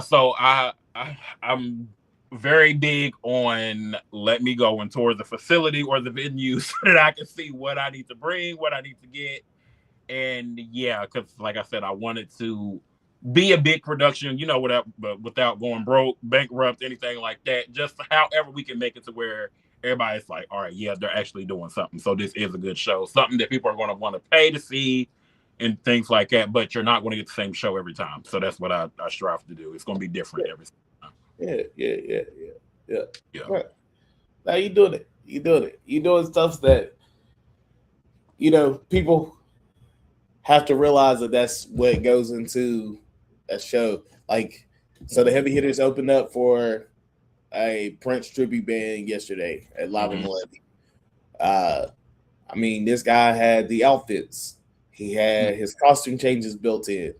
so I'm very big on let me go and tour the facility or the venue so that I can see what I need to bring, what I need to get. And because like I said, I wanted to be a big production, without going broke, bankrupt, anything like that. Just however we can make it to where everybody's like, all right, they're actually doing something. So this is a good show, something that people are going to want to pay to see and things like that. But you're not going to get the same show every time. So that's what I strive to do. It's going to be different every time. Yeah. Right. Now you doing it. You doing stuff that people have to realize that that's what goes into a show. Like, so the Heavy Hitters opened up for a Prince tribute band yesterday at Live and Levy. I mean, this guy had the outfits. He had his costume changes built in.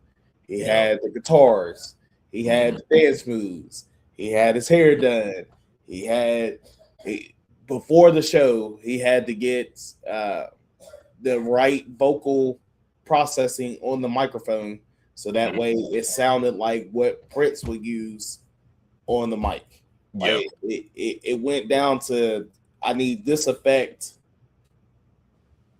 He had the guitars. He had the dance moves. He had his hair done. Before the show, he had to get the right vocal processing on the microphone so that way it sounded like what Prince would use on the mic. Like it went down to, I need this effect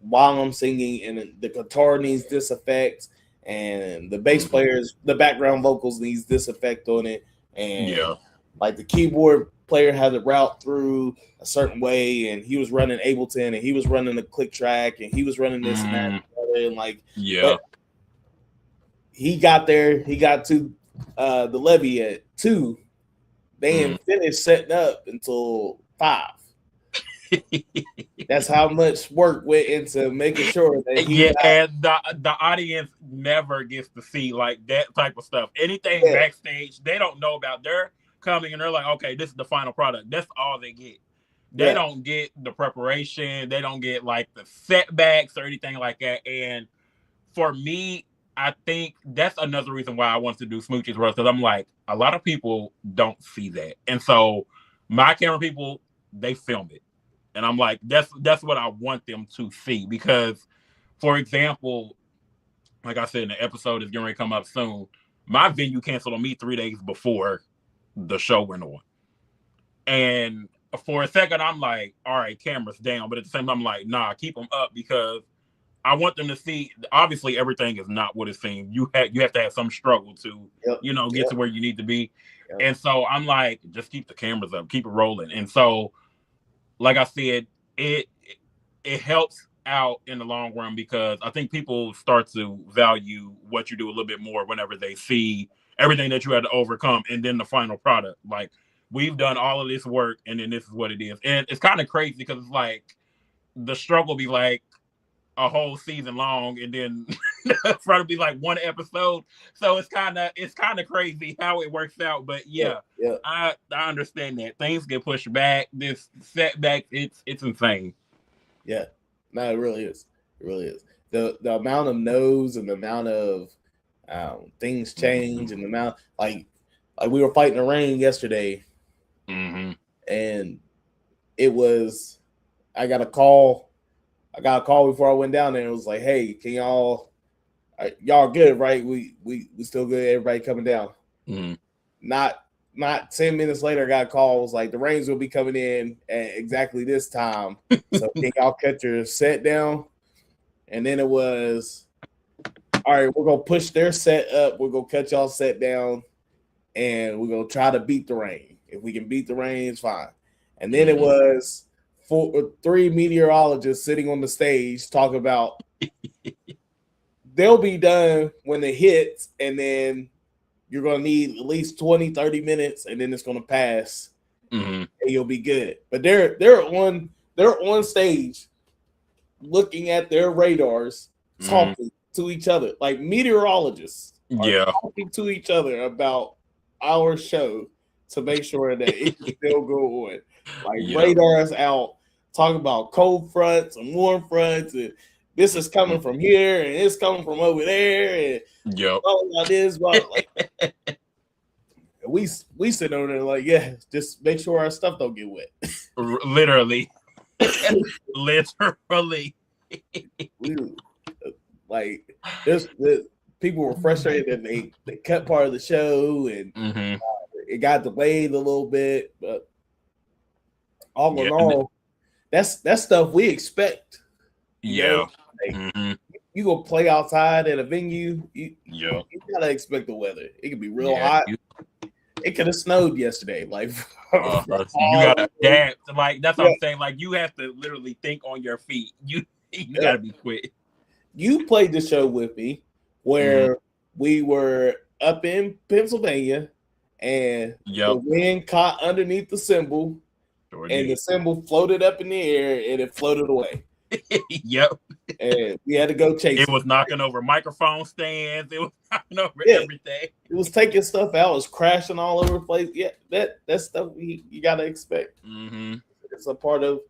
while I'm singing, and the guitar needs this effect, and the bass players, the background vocals needs this effect on it, and like the keyboard player had to route through a certain way, and he was running Ableton, and he was running the click track, and he was running this and that, and like he got there. He got to the levee at 2. They didn't finish setting up until 5. That's how much work went into making sure that and the audience never gets to see like that type of stuff. Anything backstage, they don't know about. They're coming and they're like, okay, this is the final product. That's all they get. They don't get the preparation. They don't get like the setbacks or anything like that. And for me, I think that's another reason why I want to do Smoochie's World, because I'm like, a lot of people don't see that. And so my camera people, they film it. And I'm like, that's what I want them to see. Because, for example, like I said, in the episode is getting ready to come up soon. my venue canceled on me 3 days before the show went on. And for a second, I'm like, all right, cameras down. But at the same time, I'm like, nah, keep them up because I want them to see. Obviously, everything is not what it seems. You have to have some struggle to, get to where you need to be. Yep. And so I'm like, just keep the cameras up, keep it rolling. And so, like I said, it helps out in the long run because I think people start to value what you do a little bit more whenever they see everything that you had to overcome and then the final product. Like, we've done all of this work and then this is what it is. And it's kind of crazy because it's like the struggle be like a whole season long and then front be like one episode. So it's kind of crazy how it works out. But I understand that things get pushed back. This setback, it's insane. Yeah, no, it really is. It really is. The amount of no's and the amount of things change and the amount like we were fighting the rain yesterday, and it was. I got a call before I went down there. It was like, hey, can y'all good, right? We still good. Everybody coming down. Not 10 minutes later, I got a call. It was like the rains will be coming in at exactly this time. So can y'all cut your set down? And then it was, all right, we're gonna push their set up. We're gonna cut y'all set down, and we're gonna try to beat the rain. If we can beat the rain, it's fine. And then it was 3 meteorologists sitting on the stage talking about they'll be done when it hits, and then you're going to need at least 20, 30 minutes, and then it's going to pass, and you'll be good. But they're on stage looking at their radars, talking to each other. Like meteorologists are talking to each other about our show to make sure that it can still go on. Like radars out, talking about cold fronts and warm fronts, and this is coming from here, and it's coming from over there, and about this, like we sit over there like, just make sure our stuff don't get wet. Literally. Literally. Like this people were frustrated that they cut part of the show, and it got delayed a little bit, but all in all, that's stuff we expect. You gonna play outside at a venue, you gotta expect the weather. It could be real hot. It could have snowed yesterday. Like you gotta adapt. Like that's what I'm saying. Like you have to literally think on your feet. You gotta be quick. You played the show with me where we were up in Pennsylvania, and the wind caught underneath the cymbal, and the cymbal floated up in the air, and it floated away. And we had to go chase it. It was knocking over microphone stands. It was knocking over everything. It was taking stuff out. It was crashing all over the place. Yeah, that stuff you gotta expect. It's a part of.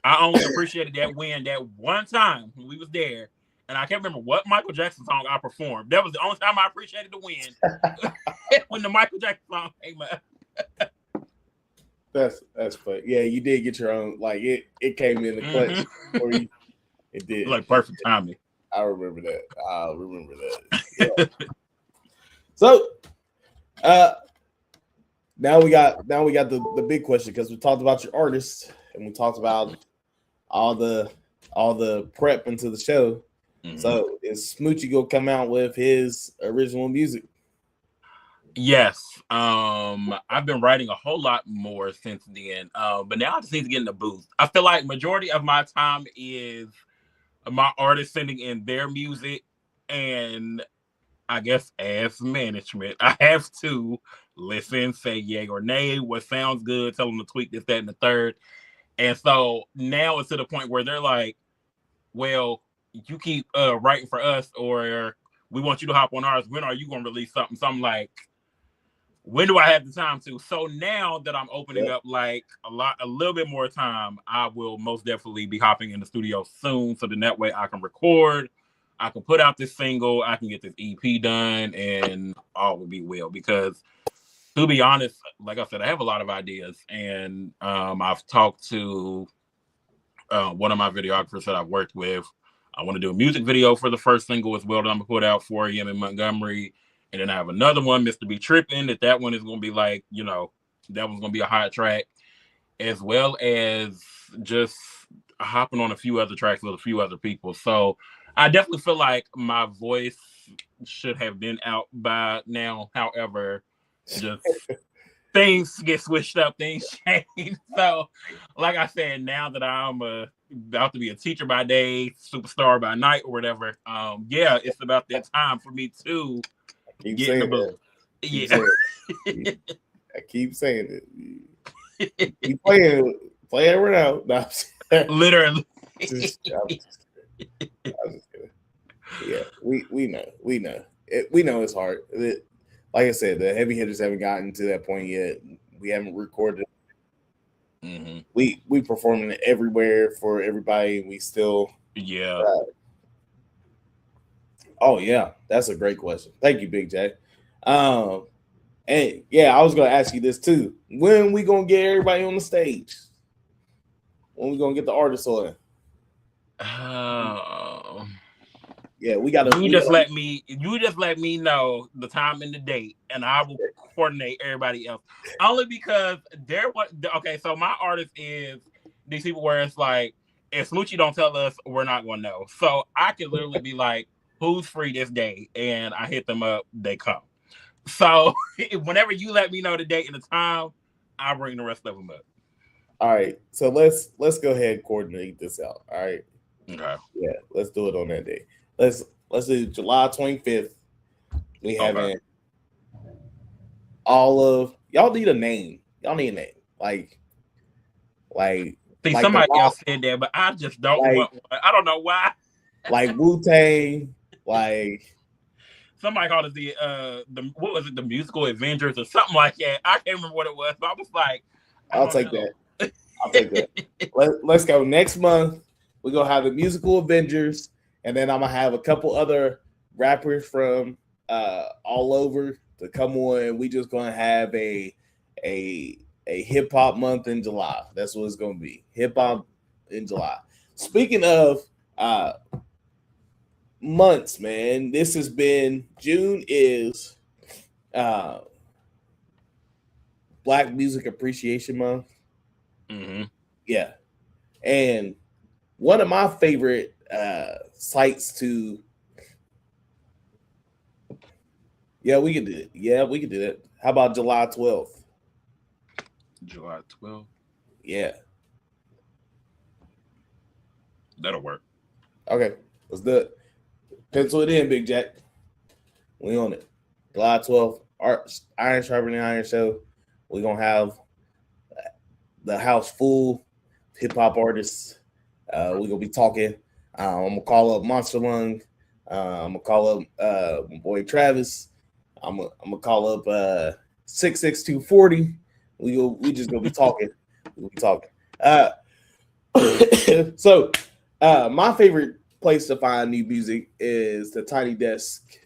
I only appreciated that win that one time when we was there, and I can't remember what Michael Jackson song I performed. That was the only time I appreciated the win when the Michael Jackson song came up. That's funny. Yeah, you did get your own. Like it came in the clutch for you. It did. Like perfect timing. I remember that. Yeah. So, now we got the big question, because we talked about your artists and we talked about all the prep into the show. So is Smoochie gonna come out with his original music? Yes. I've been writing a whole lot more since then. But now I just need to get in the booth. I feel like majority of my time is my artists sending in their music, and I guess as management, I have to listen, say yay or nay, what sounds good, tell them to tweak this, that, and the third. And so now it's to the point where they're like, well, you keep writing for us, or we want you to hop on ours. When are you going to release something? So I'm like, when do I have the time to? So now that I'm opening up like a little bit more time, I will most definitely be hopping in the studio soon. So then that way I can record, I can put out this single, I can get this EP done, and all will be well. Because to be honest, like I said, I have a lot of ideas, and I've talked to one of my videographers that I've worked with. I want to do a music video for the first single as well that I'm gonna put out for Jammin Montgomery. And then I have another one, Mr. Be Trippin', that one is gonna be like, that one's gonna be a hot track, as well as just hopping on a few other tracks with a few other people. So I definitely feel like my voice should have been out by now. However, just things get switched up, things change. So, like I said, now that I'm about to be a teacher by day, superstar by night, or whatever, yeah, it's about that time for me to get in the booth. Yeah, I keep saying it. You playing it out. No, literally. I'm just kidding. Yeah, we know. We know it's hard. Like I said, the heavy hitters haven't gotten to that point yet. We haven't recorded. Mm-hmm. We performing everywhere for everybody. We still. Yeah. Oh yeah, that's a great question. Thank you, Big J. And yeah, I was gonna ask you this too. When we gonna get everybody on the stage? When we gonna get the artists on? Yeah, we gotta. You just let me know the time and the date, and I will coordinate everybody else. Only because okay. So my artist is these people where it's like, if Smoochie don't tell us, we're not gonna know. So I can literally be like, who's free this day, and I hit them up. They come. So whenever you let me know the date and the time, I'll bring the rest of them up. All right. So let's go ahead and coordinate this out. All right. Okay. Yeah, let's do it on that day. Let's do July 25th. We having all of y'all need a name. Y'all need a name. Like see, somebody else said that, but I just don't want one. I don't know why. Like Wu-Tang, like somebody called it the what was it, the Musical Avengers or something like that. I can't remember what it was, but I was like, I'll take that. Let's go next month. We're gonna have the Musical Avengers, and then I'm gonna have a couple other rappers from all over to come on. We just gonna have a hip hop month in July. That's what it's gonna be. Hip hop in July. Speaking of months, man, this has been June is Black Music Appreciation Month. Mm-hmm. Yeah, and one of my favorite sites to. Yeah, we could do it. Yeah, we could do it. How about July 12th? July 12th? Yeah. That'll work. Okay, let's do it. Pencil it in, Big Jack. We on it. July 12th, Iron Sharpening Iron Show. We're going to have the house full hip-hop artists. We're going to be talking. I'm going to call up Monster Lung. I'm going to call up my boy Travis. I'm gonna call up 66240. We just gonna be talking. We'll be talking. So my favorite place to find new music is the Tiny Desk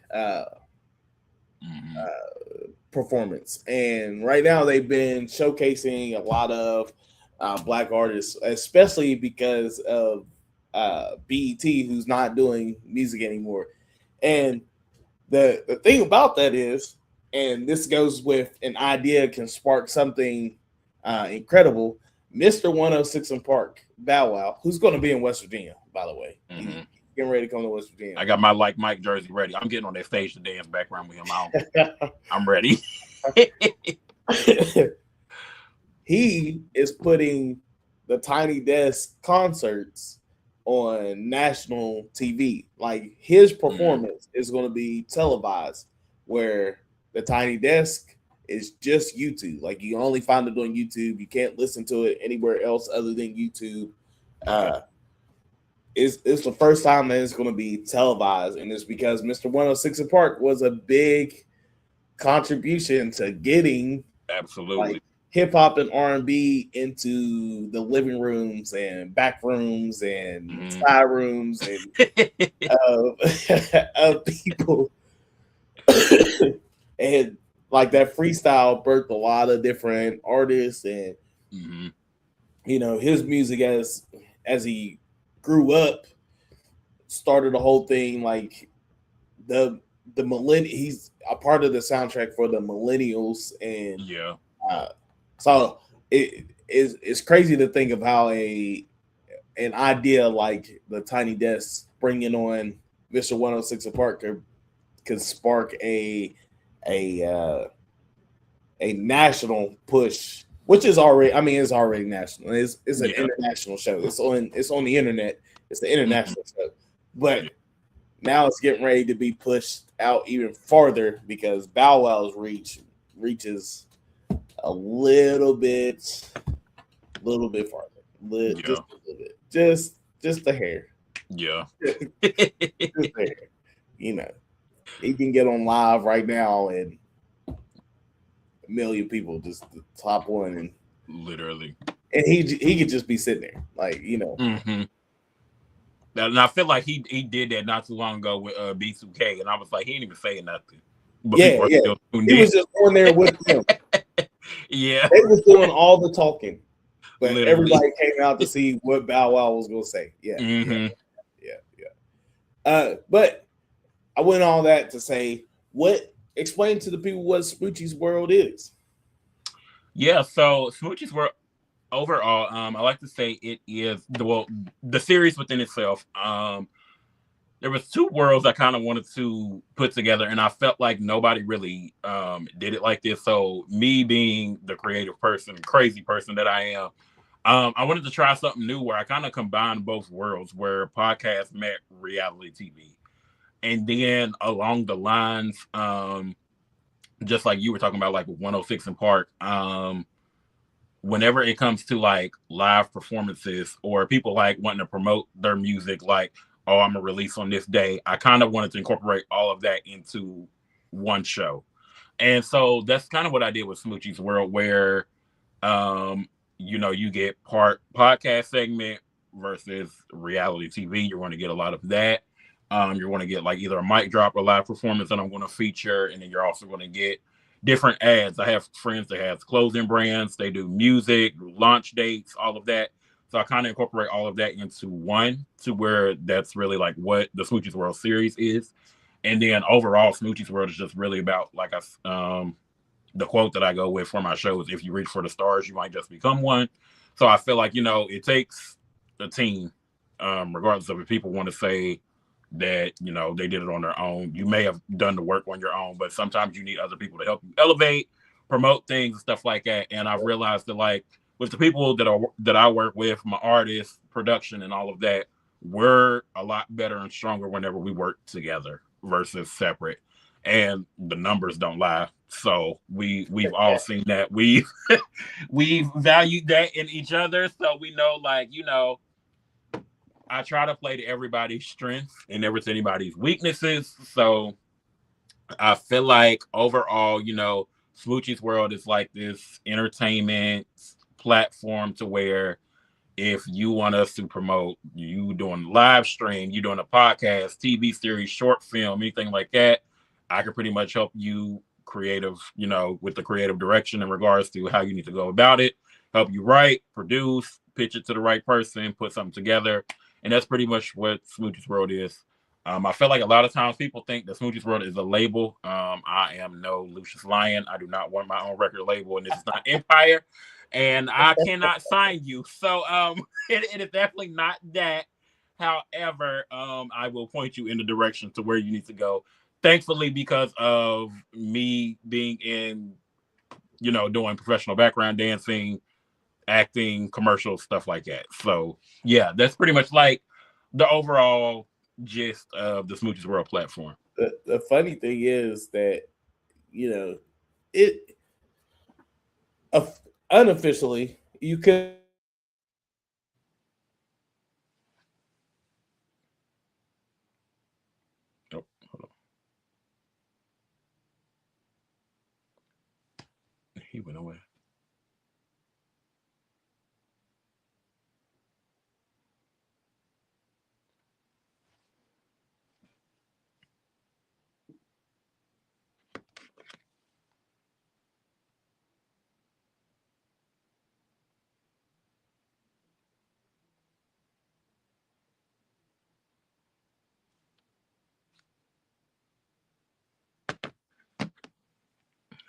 performance, and right now they've been showcasing a lot of Black artists, especially because of BET, who's not doing music anymore, and the thing about that is, and this goes with an idea can spark something incredible. Mr. 106 in Park, Bow Wow, who's going to be in West Virginia, by the way. He's getting ready to come to West Virginia. I got my Like Mike jersey ready. I'm getting on that stage to dance background with him. I'm ready. He is putting the Tiny Desk concerts on national TV. Like his performance is going to be televised, where the Tiny Desk is just YouTube. Like you only find it on YouTube. You can't listen to it anywhere else other than YouTube. It's the first time that it's going to be televised, and it's because Mr. 106 in Park was a big contribution to getting absolutely hip hop and R&B into the living rooms and back rooms and side rooms and of people. And like that freestyle birthed a lot of different artists, and you know, his music as he grew up started the whole thing. Like the he's a part of the soundtrack for the millennials, and Yeah. uh, so it's crazy to think of how an idea like the Tiny Desk bringing on Mr. 106 Apart could spark a uh, a national push, which is already, I mean, it's already national. It's an Yeah. international show. It's on the internet. It's the Hmm. international show, but Yeah. now it's getting ready to be pushed out even farther because Bow Wow's reaches a little bit farther, Yeah. just a little bit, just a hair, Yeah. just a hair. You know, he can get on live right now and a million people just the top one, Literally. and he could just be sitting there, like, Hmm. And I feel like he did that not too long ago with B2K, and I was like, he ain't even saying nothing, but yeah, people are yeah. still tuned He in. was just on there with them. Yeah. They was doing all the talking, but Literally. everybody came out to see what Bow Wow was gonna say. Yeah, yeah, Hmm. yeah, yeah. But I went all that to say, what explain to the people what Smoochie's World is. Yeah. So Smoochie's World overall, I like to say it is the series within itself. There was two worlds I kind of wanted to put together, and I felt like nobody really did it like this. So me being the creative person, crazy person that I am, I wanted to try something new where I kind of combined both worlds, where podcast met reality TV, and then along the lines, just like you were talking about, like with 106 in Park. Whenever it comes to like live performances or people like wanting to promote their music, like, oh, I'm gonna release on this day, I kind of wanted to incorporate all of that into one show. And so that's kind of what I did with Smoochie's World, where um, you get part podcast segment versus reality TV. You're going to get a lot of that. You're going to get like either a mic drop or live performance that I'm going to feature, and then you're also going to get different ads. I have friends that have clothing brands. They do music, launch dates, all of that. So I kind of incorporate all of that into one, to where that's really like what the Smoochie's World series is. And then overall, Smoochie's World is just really about like the quote that I go with for my show is, if you reach for the stars, you might just become one. So I feel like, it takes a team, regardless of if people want to say that, they did it on their own. You may have done the work on your own, but sometimes you need other people to help you elevate, promote things and stuff like that. And I've realized that, like, with the people that I work with, my artists, production, and all of that, we're a lot better and stronger whenever we work together versus separate, and the numbers don't lie. So we've all seen that. We've valued that in each other. So we know, like, I try to play to everybody's strengths and never to anybody's weaknesses. So I feel like overall, Smoochie's World is like this entertainment platform to where, if you want us to promote you doing live stream, you doing a podcast, TV series, short film, anything like that, I can pretty much help you creative, with the creative direction in regards to how you need to go about it, help you write, produce, pitch it to the right person, put something together. And that's pretty much what Smoochie's World is. I feel like a lot of times people think that Smoochie's World is a label. I am no Lucius Lyon. I do not want my own record label, and this is not Empire, and I cannot sign you. So it is definitely not that. However, I will point you in the direction to where you need to go. Thankfully, because of me being in, doing professional background dancing, acting, commercials, stuff like that. So yeah, that's pretty much like the overall gist of the Smooches World platform. The funny thing is that, you know it uh, unofficially you could Oh, hold on. He went away.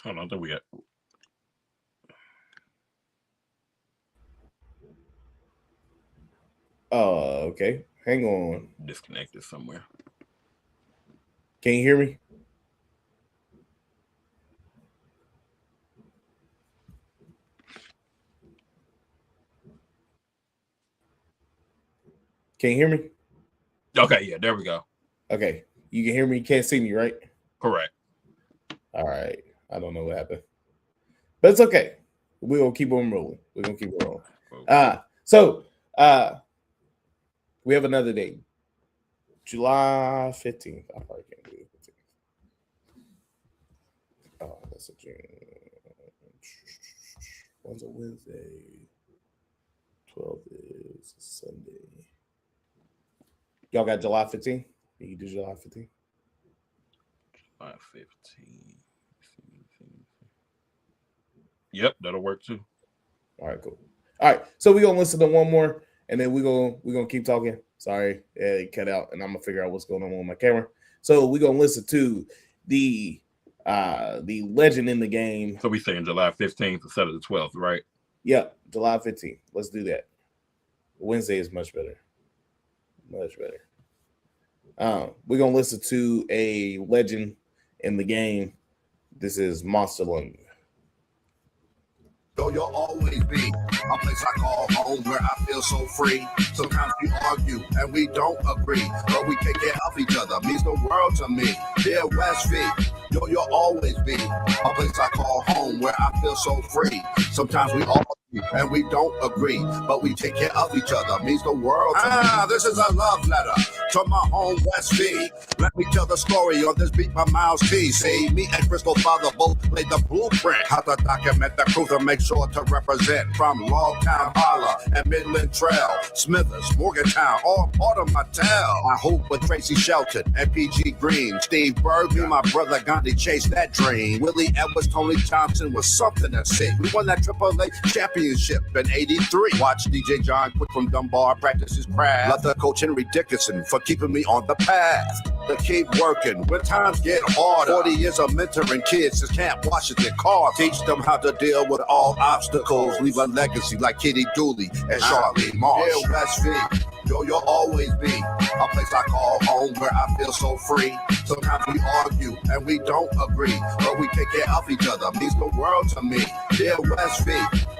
Hold on, I think we got. Okay. Hang on. Disconnected somewhere. Can you hear me? Can you hear me? Okay, yeah, there we go. Okay. You can hear me. You can't see me, right? Correct. All right. I don't know what happened. But it's okay. We're gonna keep on rolling. We're gonna keep it rolling. So we have another date. July 15th. I probably can't do it. Oh, that's a June. One's a Wednesday. 12th is a Sunday. Y'all got July 15th? You can do July 15th? July 15th. Yep, that'll work too. All right, cool. All right, so we're gonna listen to one more, and then we're gonna keep talking. Sorry, it cut out, and I'm gonna figure out what's going on with my camera. So we're gonna listen to the legend in the game. So we saying July 15th instead of the 12th, right? Yep, July 15th. Let's do that. Wednesday is much better. Much better. We're gonna listen to a legend in the game. This is Monster Lung. Though you'll always be a place I call home where I feel so free. Sometimes we argue and we don't agree, but we take care of each other. Means the world to me. Dear West V, yo, you'll always be a place I call home where I feel so free. Sometimes we argue and we don't agree, but we take care of each other. Means the world to me. This is a love letter to my home West V. Let me tell the story on this beat by Miles T. See, me and Crystal Father both laid the blueprint. How to document the truth and make sure to represent from Logtown, Holla, and Midland Trail, Smithers, Morgantown, all part of my town. I hope with Tracy Shelton and PG Green, Steve Berg, me, my brother Gandhi chased that dream. Willie Edwards, Tony Johnson was something to see. We won that AAA championship in '83. Watch DJ John Quick from Dunbar practice his craft. Love the coach Henry Dickinson for keeping me on the path. To keep working when times get harder. 40 years of mentoring kids just can't wash it in cars. Teach them how to deal with all obstacles. Leave a legacy like Kitty Dooley and Charlie Marsh. Dear West V, yo, you'll always be a place I call home where I feel so free. Sometimes we argue and we don't agree, but we take care of each other. Means the world to me. Dear West V,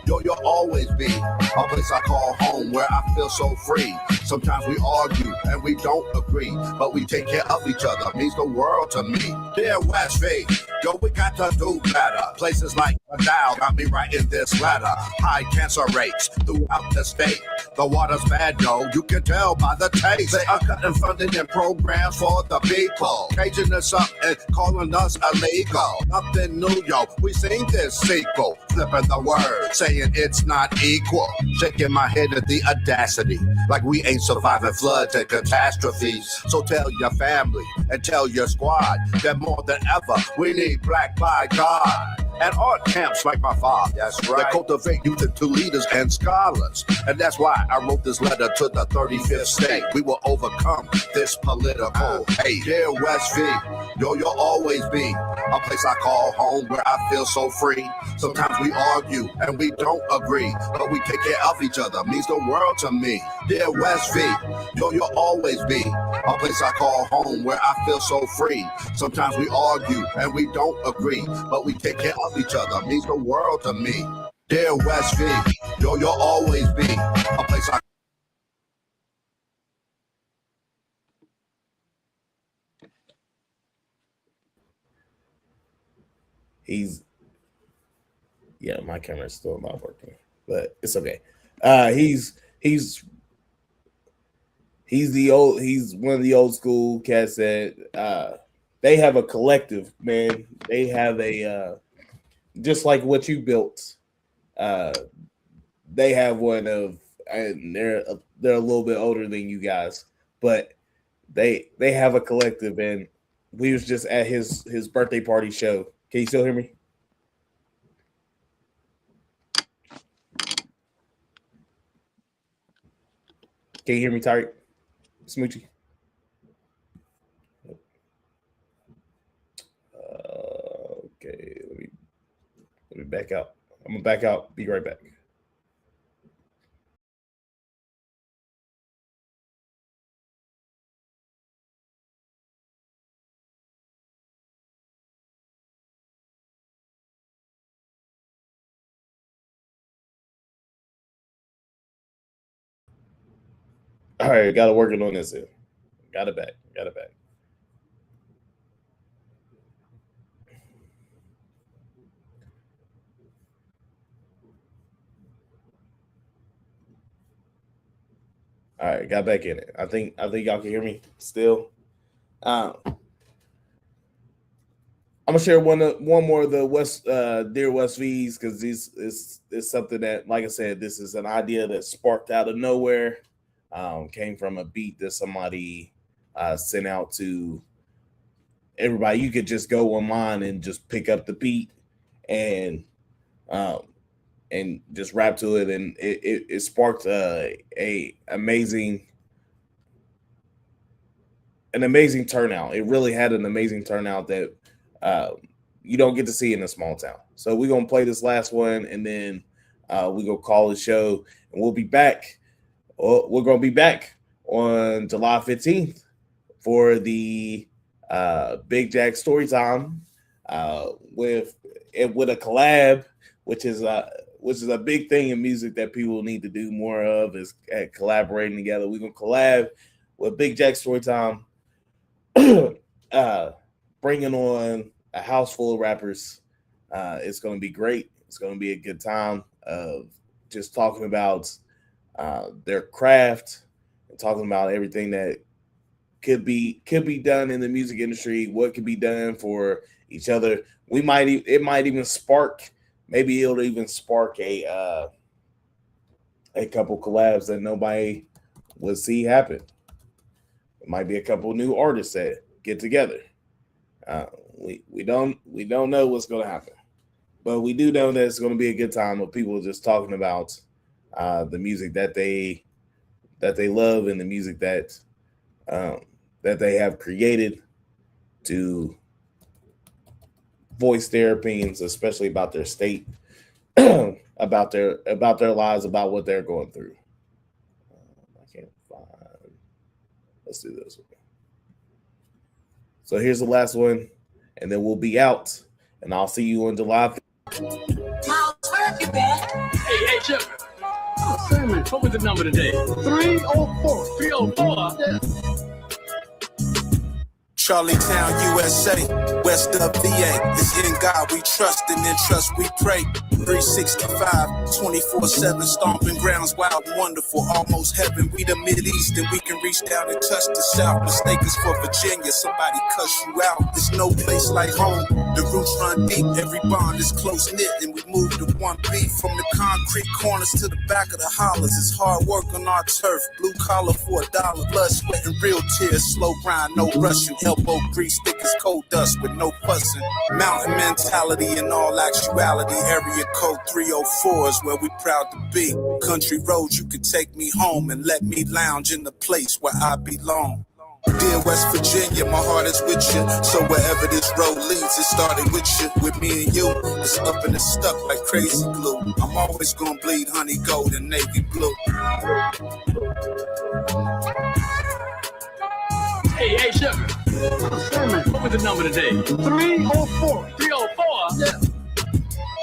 yo, you'll always be a place I call home where I feel so free. Sometimes we argue and we don't agree, but we take care of each other. Means the world to me. Dear West V, yo, we got to do better. Places like Dow got me writing this letter. High cancer rates throughout the state. The water's bad, yo, you can tell by the taste. They are cutting funding and programs for the people, caging us up and calling us illegal. Nothing new, yo, we seen this sequel. Flipping the word, saying it's not equal. Shaking my head at the audacity, like we ain't surviving floods and catastrophes. So tell your family and tell your squad that more than ever we need black by God. And art camps like my father, that's right, that cultivate youth into leaders and scholars. And that's why I wrote this letter to the 35th state. We will overcome this political hate. Dear West V, yo, you'll always be a place I call home where I feel so free. Sometimes we argue and we don't agree, but we take care of each other. Means the world to me. Dear West V, yo, you'll always be a place I call home where I feel so free. Sometimes we argue and we don't agree, but we take care of each other. Means the world to me. Dear West V, yo, you'll always be a place I. Yeah, my camera's still not working, but it's okay. He's one of the old school cats that they have a collective, man. They have a just like what you built. They have one of, and they're a little bit older than you guys, but they have a collective, and we was just at his birthday party show. Can you still hear me? Can you hear me, Tyreek? Smoochie? Okay, let me back out. I'm gonna back out. Be right back. All right, got to working on this here. Got it back. Got it back. All right, got back in it. I think y'all can hear me still. I'm gonna share one more of the West Dear West V's because this is something that, like I said, this is an idea that sparked out of nowhere. Came from a beat that somebody sent out to everybody. You could just go online and just pick up the beat and just rap to it, and it sparked an amazing turnout. It really had an amazing turnout that you don't get to see in a small town. So we're gonna play this last one, and then we gonna call the show, and we'll be back. We're gonna be back on July 15th for the Big Jack Storytime with a collab, which is a big thing in music that people need to do more of, is collaborating together. We're gonna collab with Big Jack Storytime, bringing on a house full of rappers. It's gonna be great. It's gonna be a good time of just talking about their craft and talking about everything that could be done in the music industry, what could be done for each other. It might even spark, maybe it'll even spark a couple collabs that nobody would see happen. It might be a couple new artists that get together. We don't know what's going to happen, but we do know that it's going to be a good time of people just talking about the music that they love and the music that they have created to voice their opinions, especially about their state, about their lives, about what they're going through. I can't find. Let's do this one. So here's the last one, and then we'll be out, and I'll see you on July. Hey, Chip. Oh, Simon, what was the number today? 304. 304? Yeah. Charlietown, USA, west of VA. It's in God we trust, and in trust we pray. 365, 24/7, stomping grounds, wild and wonderful, almost heaven. We the Mideast, and we can reach down and touch the South. Mistake us for Virginia, somebody cuss you out. There's no place like home. The roots run deep, every bond is close knit, and we move to one beat. From the concrete corners to the back of the hollers, it's hard work on our turf. Blue collar for $1, blood, sweat, and real tears. Slow grind, no rushing. Elbow grease, thick as coal dust with no fussing. Mountain mentality in all actuality. Area code 304 is where we proud to be. Country roads, you can take me home and let me lounge in the place where I belong. Dear West Virginia, my heart is with you. So wherever this road leads, it started with you. With me and you, it's up and it's stuck like crazy glue. I'm always gonna bleed honey gold and navy blue. Hey, Sugar. Oh, Simon, what was the number today? 304. 304? Yeah.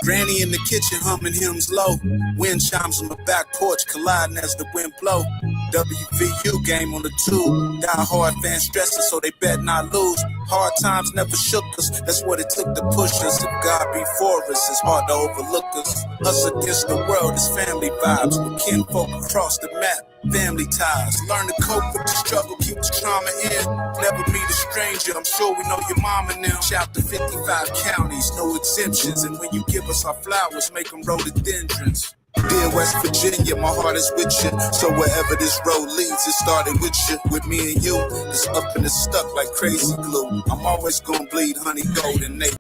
Granny in the kitchen humming hymns low. Wind chimes on the back porch colliding as the wind blow. WVU game on the tube. Die hard fans stressing so they bet not lose. Hard times never shook us. That's what it took to push us. If God be for us, it's hard to overlook us. Us against the world is family vibes. With kinfolk across the map. Family ties. Learn to cope with the struggle. Keep the trauma in. Never meet a stranger. I'm sure we know your mama now. Chapter 55 counties. No exemptions. And when you give us our flowers, make them rhododendrons. Dear West Virginia, my heart is with you. So wherever this road leads, it started with you. With me and you, it's up and it's stuck like crazy glue. I'm always gonna bleed honey gold and navy.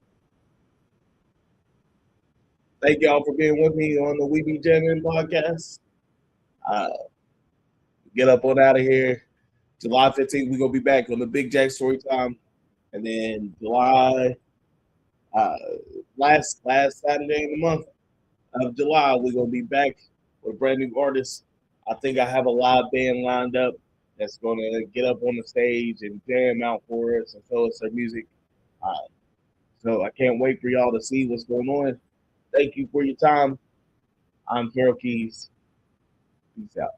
Thank y'all for being with me on the We Be Jammin podcast. Get up on out of here. July 15th, we're gonna be back on the Big Jack Storytime, and then July last Saturday in the month of July, we're gonna be back with brand new artists. I think I have a live band lined up that's gonna get up on the stage and jam out for us and show us their music. Uh, so I can't wait for y'all to see what's going on. Thank you for your time. I'm Carol Keys. Peace out.